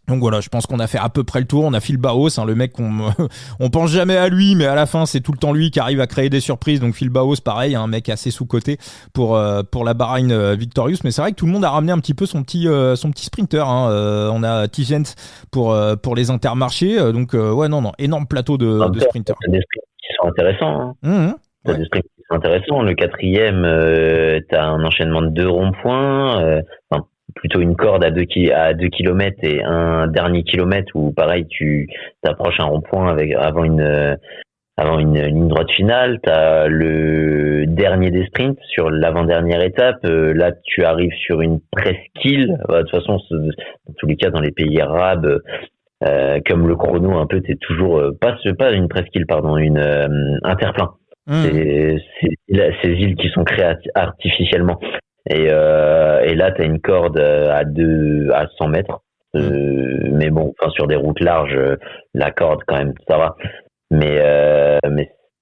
Donc voilà, je pense qu'on a fait à peu près le tour. On a Phil Bauhaus, hein, le mec on pense jamais à lui, mais à la fin c'est tout le temps lui qui arrive à créer des surprises. Donc Phil Bauhaus, pareil, un mec assez sous-coté pour la Bahreïn Victorious. Mais c'est vrai que tout le monde a ramené un petit peu son petit sprinter. Hein. On a Tigent pour les Intermarchés. Donc ouais, non, énorme plateau de sprinters. T'as des sprints qui sont intéressants. Hein. T'as des sprints qui sont intéressants. Le quatrième, t'as un enchaînement de 2 ronds-points. Plutôt une corde à 2 kilomètres et un dernier kilomètre où pareil tu t'approches un rond-point avant une ligne droite finale. T'as le dernier des sprints sur l'avant-dernière étape. Là tu arrives sur une presqu'île. De toute façon dans tous les cas dans les pays arabes comme le chrono un peu t'es toujours pas une presqu'île pardon, une interplein. C'est ces îles qui sont créées artificiellement. Et là t'as une corde à 100 mètres mais bon, enfin sur des routes larges la corde quand même ça va, mais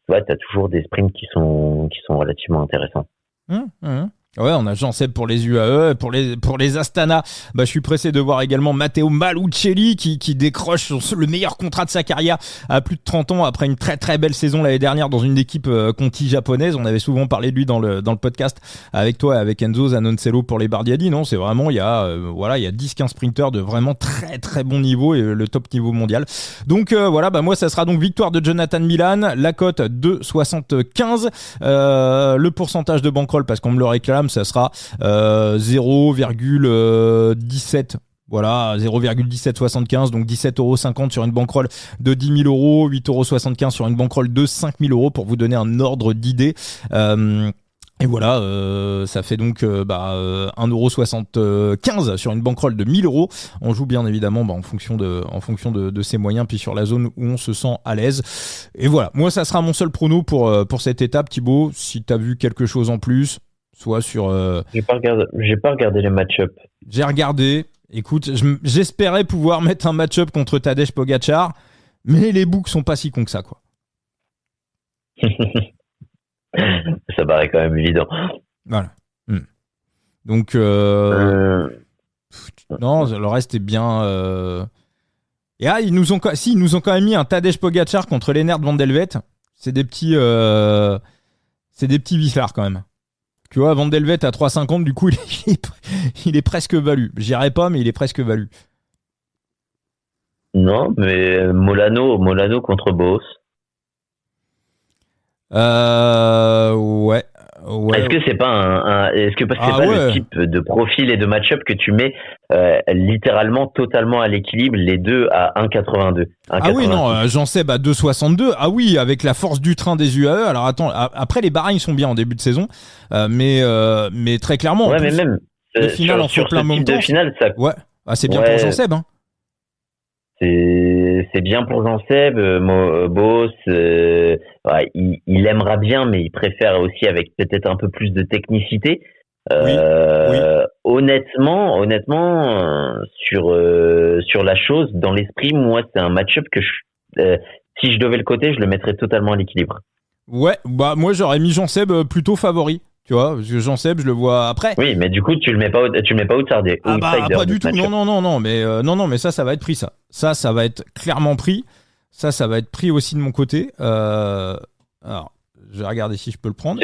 ouais, t'as toujours des sprints qui sont relativement intéressants. Ouais, on a Jean-Seb pour les UAE, pour les Astana. Bah, je suis pressé de voir également Matteo Malucelli qui décroche le meilleur contrat de sa carrière à plus de 30 ans après une très très belle saison l'année dernière dans une équipe Conti japonaise. On avait souvent parlé de lui dans le podcast avec toi et avec Enzo Zanoncello pour les Bardiali. Non, c'est vraiment, il y a 10-15 sprinters de vraiment très très bon niveau et le top niveau mondial. Donc voilà, bah moi ça sera donc victoire de Jonathan Milan, la cote de 75, le pourcentage de bankroll parce qu'on me le réclame, ça sera 0,17. Voilà, 0,1775, donc 17,50€ sur une bankroll de 10 000 €, 8,75€ sur une bankroll de 5 000 € pour vous donner un ordre d'idée. Et voilà, ça fait donc 1,75€ sur une bankroll de 1 000 €. On joue bien évidemment en fonction de ses moyens, puis sur la zone où on se sent à l'aise. Et voilà, moi ça sera mon seul prono pour cette étape. Thibaut, si tu as vu quelque chose en plus, soit sur... J'ai pas regardé les match-up. J'ai regardé. Écoute, j'espérais pouvoir mettre un match-up contre Tadej Pogacar, mais les books sont pas si cons que ça, quoi. Ça paraît quand même évident. Voilà. Donc, non, le reste est bien... Et ils nous ont quand même mis un Tadej Pogacar contre Lennart Van Delvet. C'est des petits vislards quand même. Tu vois, Van Delvet à 3,50, du coup, il est presque valu. J'irai pas, mais il est presque valu. Non, mais Molano contre Boos. Ouais. Est-ce que c'est pas le type de profil et de match-up que tu mets littéralement totalement à l'équilibre, les deux à 1,82. Ah oui, non, Jean-Seb à 2,62. Ah oui, avec la force du train des UAE. Alors attends, après les Bahreïn sont bien en début de saison, mais très clairement. Ouais, mais même les finales en font plein montant. Ça... Ouais, c'est bien pour Jean-Seb. Hein. C'est bien pour Jean-Seb. Boos, il aimera bien, mais il préfère aussi avec peut-être un peu plus de technicité. Oui, oui. Honnêtement, sur la chose, dans l'esprit, moi, c'est un match-up si je devais le coter, je le mettrais totalement à l'équilibre. Ouais, bah moi j'aurais mis Jean Seb plutôt favori. Tu vois, parce que Jean Seb, je le vois après. Oui, mais du coup, tu le mets pas outsider, Ah bah outsider pas de du ce tout. Non, match-up. non, non, non, mais non, mais ça va être pris ça. Ça va être clairement pris. Ça va être pris aussi de mon côté. Alors, je vais regarder si je peux le prendre.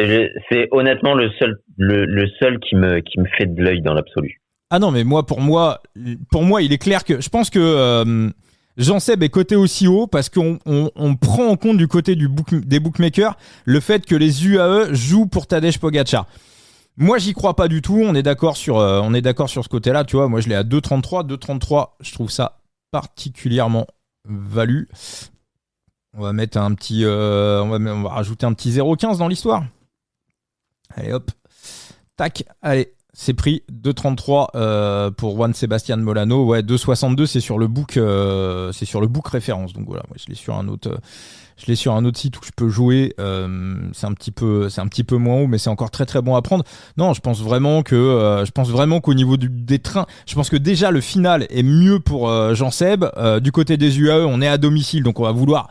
C'est honnêtement le seul qui me fait de l'œil dans l'absolu. Ah non, mais pour moi, il est clair que je pense que Jean Seb est coté aussi haut parce qu'on prend en compte du côté des bookmakers le fait que les UAE jouent pour Tadej Pogacar. Moi, j'y crois pas du tout. On est d'accord sur ce côté-là. Tu vois, moi, je l'ai à 2,33. 2,33, je trouve ça particulièrement valu. On va mettre un petit, on va rajouter un petit 0,15 dans l'histoire. Allez, hop, tac, allez. C'est pris 2,33 pour Juan Sebastian Molano. Ouais, 2,62 c'est sur le book référence. Donc voilà, moi, je l'ai sur un autre site où je peux jouer. C'est un petit peu moins haut, mais c'est encore très très bon à prendre. Non, je pense vraiment qu'au niveau des trains, je pense que déjà le final est mieux pour Jean Seb. Du côté des UAE, on est à domicile, donc on va vouloir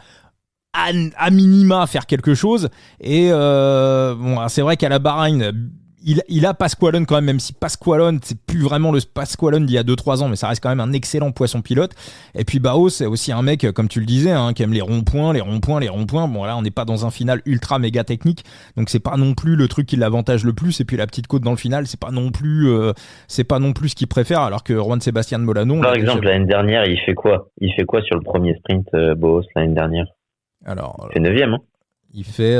à minima faire quelque chose. Et bon, c'est vrai qu'à la Bahreïn, il a Pasqualone quand même si Pasqualone, c'est plus vraiment le Pasqualone d'il y a 2-3 ans, mais ça reste quand même un excellent poisson pilote. Et puis Bao, c'est aussi un mec, comme tu le disais, qui aime les ronds-points. Bon, là, on n'est pas dans un final ultra méga technique, donc c'est pas non plus le truc qui l'avantage le plus. Et puis la petite côte dans le final, c'est pas non plus ce qu'il préfère, alors que Juan Sebastian Molano. Par exemple, l'année dernière, il fait quoi sur le premier sprint, Boos, l'année dernière? Alors, il fait 9e, hein. Il fait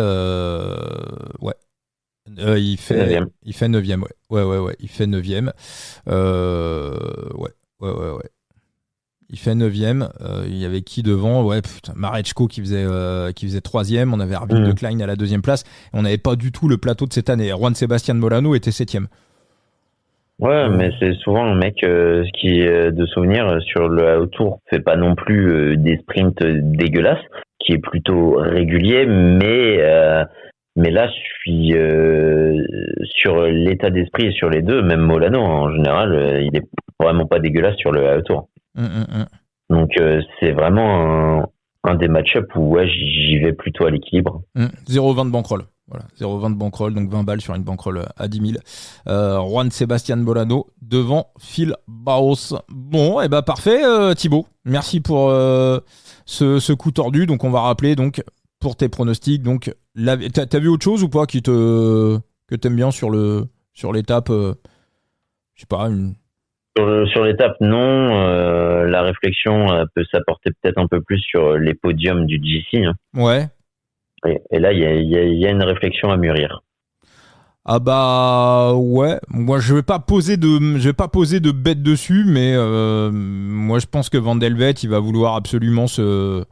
ouais. Il fait 9e, ouais. Il fait 9e. Ouais. Il fait 9e. Il y avait qui devant? Ouais, putain, Marechko qui faisait 3e. On avait Arvid de Klein à la 2e place. On n'avait pas du tout le plateau de cette année. Juan Sebastian Molano était 7e. Ouais, mais c'est souvent le mec qui, de souvenir, sur le autour, fait pas non plus des sprints dégueulasses, qui est plutôt régulier, mais là, je suis sur l'état d'esprit et sur les deux, même Molano, en général, il est vraiment pas dégueulasse sur le tour. Donc, c'est vraiment un des match-ups où ouais, j'y vais plutôt à l'équilibre. 0,20 de bankroll. Voilà, 0,20 de bankroll, donc 20 balles sur une bankroll à 10 000. Juan Sebastian Molano devant Phil Baos. Bon, et bah parfait, Thibaut. Merci pour ce coup tordu. Donc, on va rappeler donc pour tes pronostics. Donc, t'as vu autre chose ou pas que t'aimes bien sur l'étape, je sais pas, Sur l'étape, non. La réflexion peut s'apporter peut-être un peu plus sur les podiums du GC. Hein. Ouais. Et là, il y a une réflexion à mûrir. Ah bah ouais. Moi, je vais pas poser de bête dessus, mais moi, je pense que Van Delvet, il va vouloir absolument se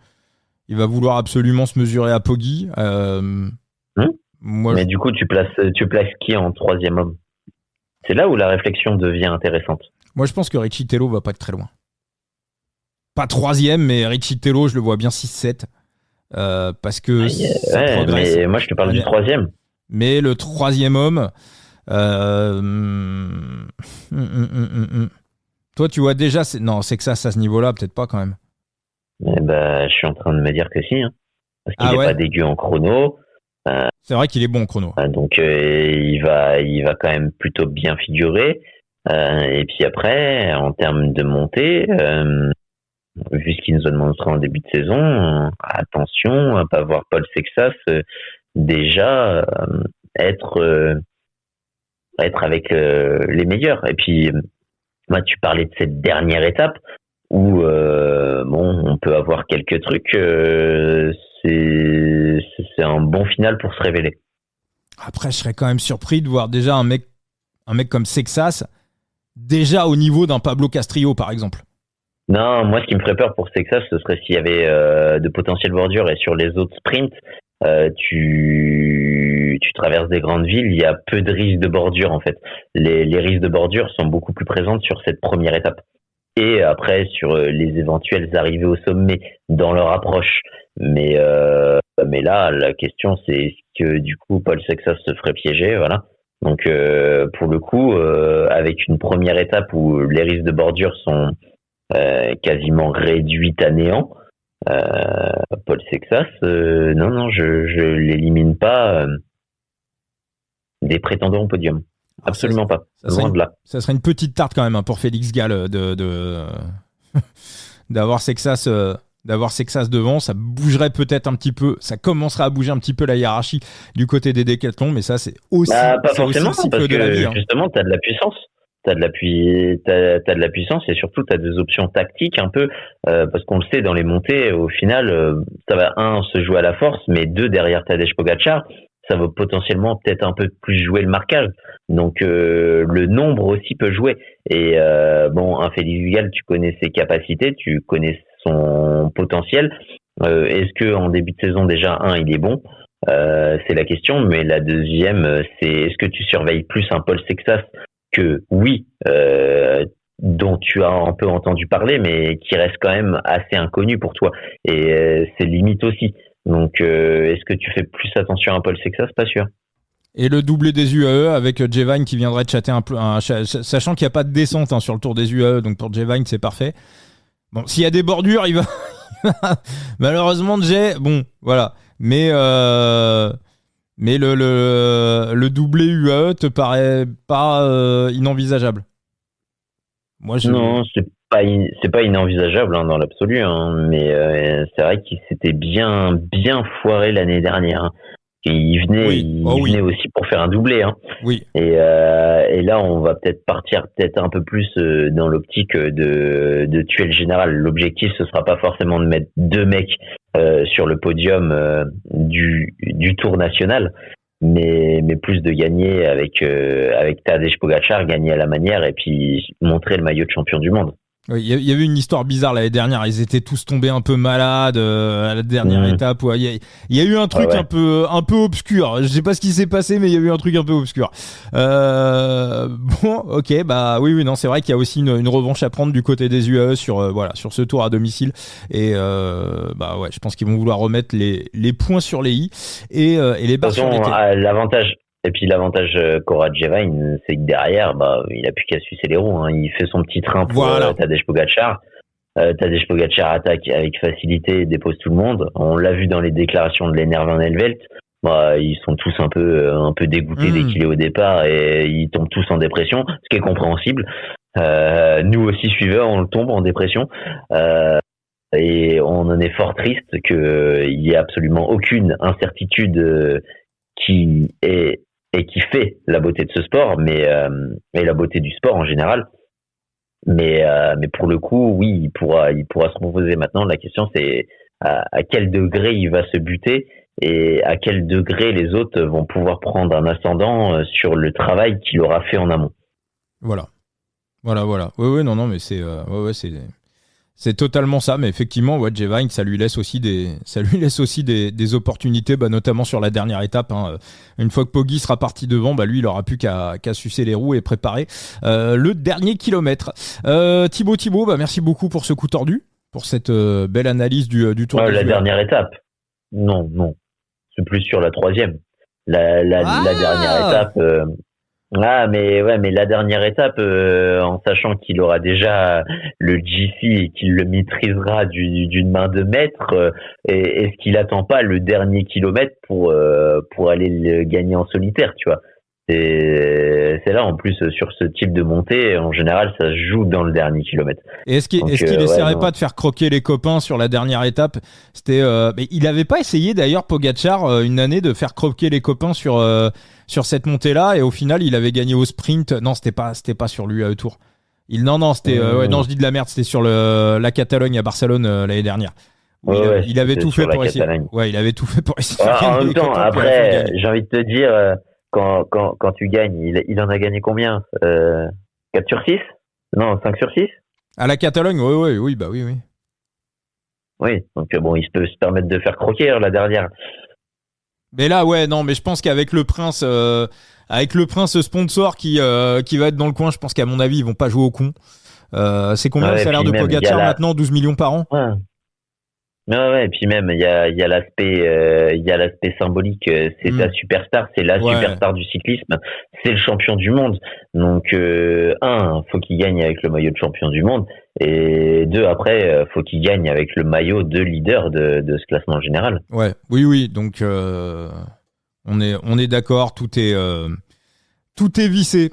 mesurer à Poggi. Mais du coup, tu places qui en 3e homme? C'est là où la réflexion devient intéressante. Moi, je pense que Richie Tello va pas être très loin. Pas 3e, mais Richie Tello, je le vois bien 6-7. Parce que ça progresse. Mais moi, je te parle du 3e. Mais le 3e homme... Toi, tu vois déjà... Non, c'est que ça, à ce niveau-là, peut-être pas quand même. Je suis en train de me dire que si. Hein. Parce qu'il n'est pas dégueu en chrono. C'est vrai qu'il est bon en chrono. Donc, il va quand même plutôt bien figurer. Et puis après, en termes de montée, vu ce qu'il nous a montré en début de saison, attention à pas voir Paul Sexas déjà être avec les meilleurs. Et puis, moi, tu parlais de cette dernière étape où on peut avoir quelques trucs. C'est un bon final pour se révéler. Après, je serais quand même surpris de voir déjà un mec comme Sexas déjà au niveau d'un Pablo Castrillo, par exemple. Non, moi, ce qui me ferait peur pour Sexas, ce serait s'il y avait de potentielles bordures, et sur les autres sprints, tu traverses des grandes villes, il y a peu de risques de bordure, en fait. Les risques de bordure sont beaucoup plus présents sur cette première étape. Et après, sur les éventuelles arrivées au sommet dans leur approche. Mais là, la question, c'est est-ce que du coup, Paul Sexas se ferait piéger, voilà. Donc pour le coup, avec une première étape où les risques de bordure sont quasiment réduits à néant, Paul Sexas, non, je l'élimine pas des prétendants au podium. Absolument pas. Loin de là. Ça serait une petite tarte quand même pour Félix Gall d'avoir Sexas devant. Ça bougerait peut-être un petit peu, ça commencerait à bouger un petit peu la hiérarchie du côté des décathlons, mais ça c'est aussi pas forcément, aussi parce de la vie. Justement, t'as de la puissance. T'as de la puissance et surtout t'as des options tactiques un peu parce qu'on le sait dans les montées au final ça va se jouer à la force, mais derrière Tadej Pogačar ça va potentiellement peut-être un peu plus jouer le marquage, donc le nombre aussi peut jouer et un Félix Gall, tu connais ses capacités, tu connais son potentiel, est-ce que en début de saison déjà il est bon, c'est la question, mais la deuxième c'est est-ce que tu surveilles plus un Paul Sexas que dont tu as un peu entendu parler, mais qui reste quand même assez inconnu pour toi. Et c'est limite aussi. Donc, est-ce que tu fais plus attention à Paul Sexas? Pas sûr. Et le doublé des UAE avec Jevine qui viendrait de chatter un peu, sachant qu'il n'y a pas de descente sur le tour des UAE, donc pour Jevine c'est parfait. Bon, s'il y a des bordures, il va malheureusement Jay, bon, voilà. Mais le doublé UAE te paraît pas inenvisageable? Non, c'est pas inenvisageable dans l'absolu, mais c'est vrai qu'il s'était bien foiré l'année dernière. Il venait aussi pour faire un doublé. Oui. Et là, on va peut-être partir un peu plus dans l'optique de tuer le général. L'objectif, ce sera pas forcément de mettre 2 mecs sur le podium du Tour national, mais plus de gagner avec Tadej Pogačar, gagner à la manière et puis montrer le maillot de champion du monde. Il y avait une histoire bizarre l'année dernière, ils étaient tous tombés un peu malades à la dernière étape. Il y a eu un truc un peu obscur. Je sais pas ce qui s'est passé, mais il y a eu un truc un peu obscur. Bon, ok, bah oui, non, c'est vrai qu'il y a aussi une revanche à prendre du côté des UAE sur ce tour à domicile. Et je pense qu'ils vont vouloir remettre les points sur les i et les barres sur les t. L'avantage. Et puis l'avantage qu'aura Jevine, c'est que derrière, il a plus qu'à sucer les roues. Il fait son petit train pour Tadej Pogačar. Tadej Pogačar attaque avec facilité et dépose tout le monde. On l'a vu dans les déclarations de Lennart Van Helvelt. Ils sont tous un peu dégoûtés dès qu'il est au départ et ils tombent tous en dépression, ce qui est compréhensible. Nous aussi suiveurs, on tombe en dépression. Et on en est fort triste qu'il y ait absolument aucune incertitude qui fait la beauté de ce sport, et la beauté du sport en général. Mais pour le coup, oui, il pourra se reposer maintenant. La question, c'est à quel degré il va se buter et à quel degré les autres vont pouvoir prendre un ascendant sur le travail qu'il aura fait en amont. Voilà. Oui, non, mais c'est totalement ça, mais effectivement, Jevine, ça lui laisse aussi des opportunités, notamment sur la dernière étape. Une fois que Poggi sera parti devant, lui, il aura plus qu'à sucer les roues et préparer le dernier kilomètre. Thibaut, merci beaucoup pour ce coup tordu, pour cette belle analyse du Tour. La dernière étape, non, c'est plus sur la troisième. La dernière étape. Mais la dernière étape, en sachant qu'il aura déjà le GC et qu'il le maîtrisera d'une main de maître, est-ce qu'il attend pas le dernier kilomètre pour aller le gagner en solitaire, tu vois? C'est là, en plus, sur ce type de montée, en général, ça se joue dans le dernier kilomètre. Et est-ce qu'il essaierait pas de faire croquer les copains sur la dernière étape? Mais il avait pas essayé d'ailleurs, Pogačar, une année, de faire croquer les copains sur cette montée-là, et au final, il avait gagné au sprint. Non, c'était pas sur l'UAE Tour. Je dis de la merde, c'était sur la Catalogne à Barcelone l'année dernière. Il avait tout fait pour essayer. Ouais, il avait tout fait pour essayer. En même temps, après, j'ai envie de te dire, quand tu gagnes, il en a gagné combien? 4 sur 6? Non, 5 sur 6? À la Catalogne, oui. Oui, donc il peut se permettre de faire croquer la dernière. Mais là, mais je pense qu'avec le Prince sponsor qui va être dans le coin, je pense qu'à mon avis, ils vont pas jouer au con. C'est combien le salaire de Pogačar maintenant? 12 millions par an? Ouais, et puis même il y a l'aspect symbolique. C'est ta superstar, c'est la Ouais. superstar du cyclisme, c'est le champion du monde. Donc faut qu'il gagne avec le maillot de champion du monde, et deux, après faut qu'il gagne avec le maillot de leader de ce classement général. Ouais, oui. Donc on est d'accord, tout est vissé.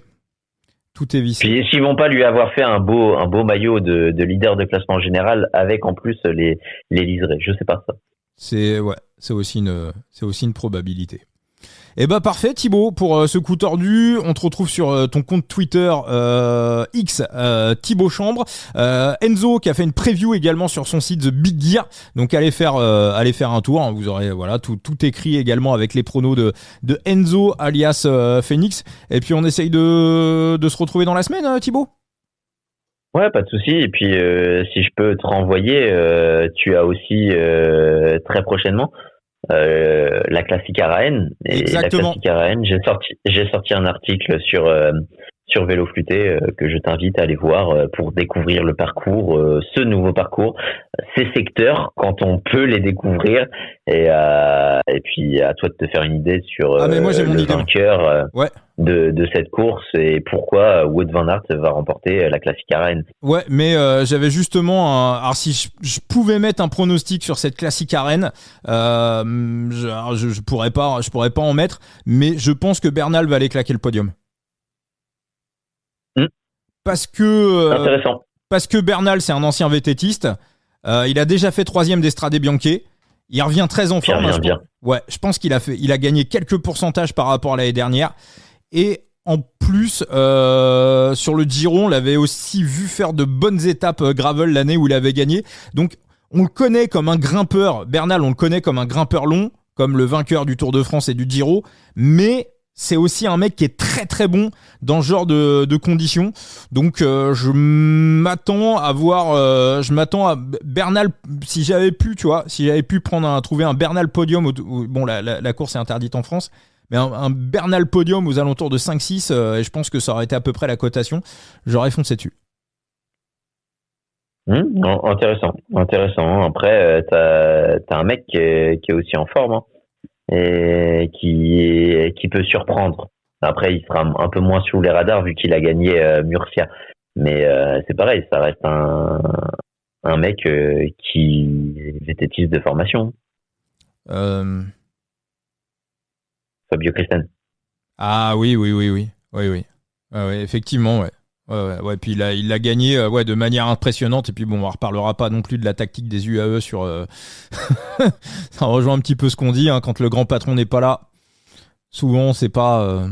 Tout est vissé. Puis s'ils vont pas lui avoir fait un beau maillot de leader de classement général avec en plus les liserés, je sais pas ça. C'est aussi une probabilité. Et bah parfait Thibaut pour ce coup tordu. On te retrouve sur ton compte Twitter X Thibaut Chambre. Enzo qui a fait une preview également sur son site The Big Gear. Donc allez faire un tour. Hein. Vous aurez tout écrit également avec les pronos de Enzo alias Phoenix. Et puis on essaye de se retrouver dans la semaine Thibaut. Ouais, pas de souci. Et puis si je peux te renvoyer, tu as aussi très prochainement la Classique à Rennes. Et Exactement. La Classique à Rennes, j'ai sorti un article sur Vélo Fluté que je t'invite à aller voir pour découvrir le parcours, ce nouveau parcours, ces secteurs quand on peut les découvrir, et puis à toi de te faire une idée sur mais moi, j'ai mon le idée. vainqueur Ouais. de cette course et pourquoi Wout van Aert va remporter la Classique à Rennes. Ouais, mais j'avais justement alors si je pouvais mettre un pronostic sur cette Classique à Rennes, je pourrais pas en mettre, mais je pense que Bernal va aller claquer le podium. Parce que Intéressant. Parce que Bernal c'est un ancien vététiste, il a déjà fait 3e d'Estrade Bianche, il revient très en forme. Je pense qu'il a gagné quelques pourcentages par rapport à l'année dernière, et en plus sur le Giro on l'avait aussi vu faire de bonnes étapes gravel l'année où il avait gagné. Donc on le connaît comme un grimpeur, Bernal on le connaît comme un grimpeur long, comme le vainqueur du Tour de France et du Giro, mais c'est aussi un mec qui est très très bon dans ce genre de conditions. Donc je m'attends à Bernal, si j'avais pu trouver un Bernal podium, bon la course est interdite en France, mais un Bernal podium aux alentours de 5-6, et je pense que ça aurait été à peu près la cotation, j'aurais foncé dessus. Intéressant. Après, t'as un mec qui est aussi en forme, hein, et qui peut surprendre. Après, il sera un peu moins sous les radars vu qu'il a gagné Murcia. Mais c'est pareil, ça reste un mec qui est vététiste de formation. Fabio Christen. Ah oui. Ouais, effectivement, ouais. Ouais. Puis il l'a gagné de manière impressionnante. Et puis bon, on ne reparlera pas non plus de la tactique des UAE sur. Ça rejoint un petit peu ce qu'on dit, hein, quand le grand patron n'est pas là. Souvent, c'est pas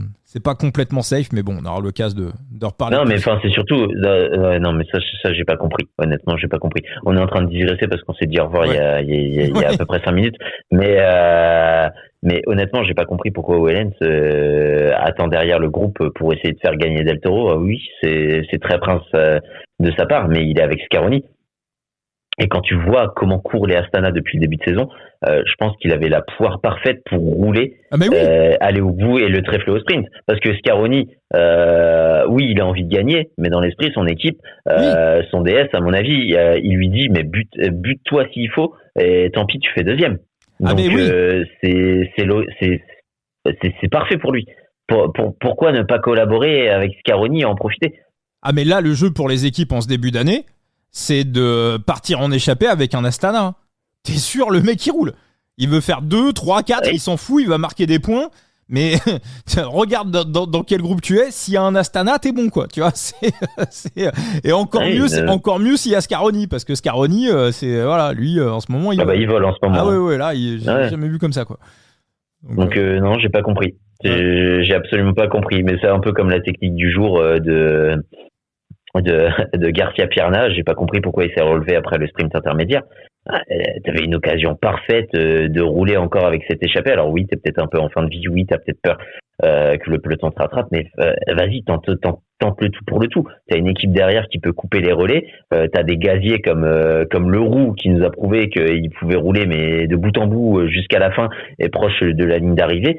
complètement safe, mais bon, on aura l'occasion de reparler. Non, mais enfin, c'est surtout. Non, mais ça, j'ai pas compris. Honnêtement, j'ai pas compris. On est en train de digresser parce qu'on s'est dit au revoir il y a à peu près 5 minutes. Mais honnêtement, j'ai pas compris pourquoi Wellens attend derrière le groupe pour essayer de faire gagner Del Toro. Oui, c'est très prince de sa part, mais il est avec Scaroni. Et quand tu vois comment courent les Astana depuis le début de saison, je pense qu'il avait la poire parfaite pour rouler, aller au bout et le trèfler au sprint. Parce que Scaroni, il a envie de gagner, mais dans l'esprit, son équipe, son DS, à mon avis, il lui dit, mais bute-toi s'il faut, et tant pis, tu fais deuxième. Donc c'est parfait pour lui. Pourquoi ne pas collaborer avec Scaroni et en profiter? Ah mais là, le jeu pour les équipes en ce début d'année, c'est de partir en échappée avec un Astana. T'es sûr, le mec il roule. Il veut faire 2, 3, 4, il s'en fout, il va marquer des points. Mais regarde dans quel groupe tu es. S'il y a un Astana, t'es bon, quoi. Tu vois, et encore mieux s'il y a Scaroni, parce que Scaroni, lui en ce moment, il vole en ce moment. Ah ouais, là, j'ai jamais vu comme ça, quoi. Donc non, j'ai pas compris. J'ai absolument pas compris. Mais c'est un peu comme la technique du jour de Garcia Pierna. J'ai pas compris pourquoi il s'est relevé après le sprint intermédiaire. T'avais une occasion parfaite de rouler encore avec cette échappée. Alors oui, t'es peut-être un peu en fin de vie, oui, t'as peut-être peur que le peloton te rattrape, mais vas-y, tente le tout pour le tout. T'as une équipe derrière qui peut couper les relais, t'as des gaziers comme Leroux qui nous a prouvé qu'il pouvait rouler mais de bout en bout jusqu'à la fin et proche de la ligne d'arrivée.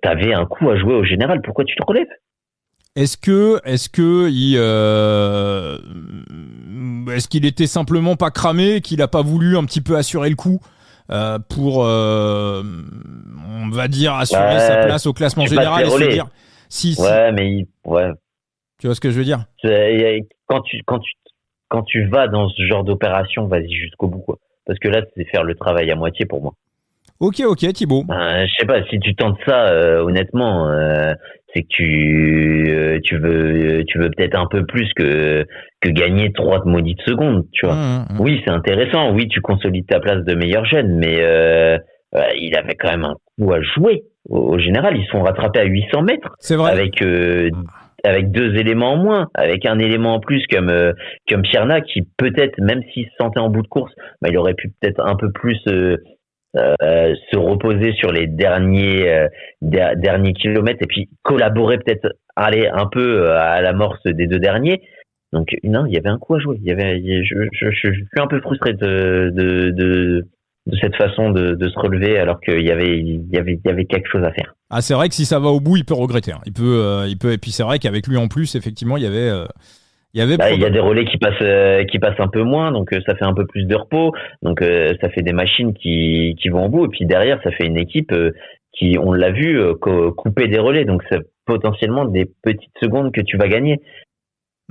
T'avais un coup à jouer au général, pourquoi tu te relèves? Est-ce qu'il était simplement pas cramé, qu'il a pas voulu un petit peu assurer le coup pour, on va dire, assurer sa place au classement général et se dire ouais. Tu vois ce que je veux dire? Quand tu vas dans ce genre d'opération, vas-y jusqu'au bout, quoi. Parce que là, c'est faire le travail à moitié pour moi. Ok, Thibaut. Je sais pas, si tu tentes ça, honnêtement, c'est que tu veux peut-être un peu plus que gagner 3 maudites secondes, tu vois. Oui, c'est intéressant. Oui, tu consolides ta place de meilleur jeune, mais il avait quand même un coup à jouer. Au général, ils sont rattrapés à 800 mètres. C'est vrai. Avec 2 éléments en moins, avec un élément en plus comme Pierna qui peut-être, même s'il se sentait en bout de course, il aurait pu peut-être un peu plus se reposer sur les derniers kilomètres et puis collaborer peut-être un peu à l'amorce des 2 derniers. Donc non, il y avait un coup à jouer. Je suis un peu frustré de cette façon de se relever alors qu'il y avait quelque chose à faire. Ah, c'est vrai que si ça va au bout, il peut regretter. Il peut et puis c'est vrai qu'avec lui en plus, effectivement, il y a des relais qui passent un peu moins, donc ça fait un peu plus de repos, donc ça fait des machines qui vont au bout, et puis derrière ça fait une équipe qui, on l'a vu, couper des relais, donc c'est potentiellement des petites secondes que tu vas gagner.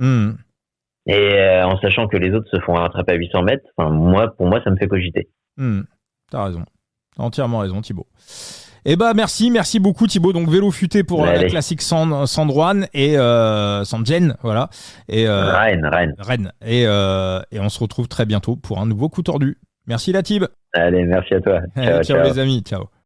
Et en sachant que les autres se font rattraper à 800 mètres, pour moi ça me fait cogiter. T'as raison, t'as entièrement raison, Thibaut. Eh ben merci beaucoup Thibaut. Donc vélo futé pour la classique Sandroine et Sandjen, voilà. Et Rennes. Et on se retrouve très bientôt pour un nouveau coup tordu. Merci la Tib. Allez, merci à toi. Ciao les amis, ciao.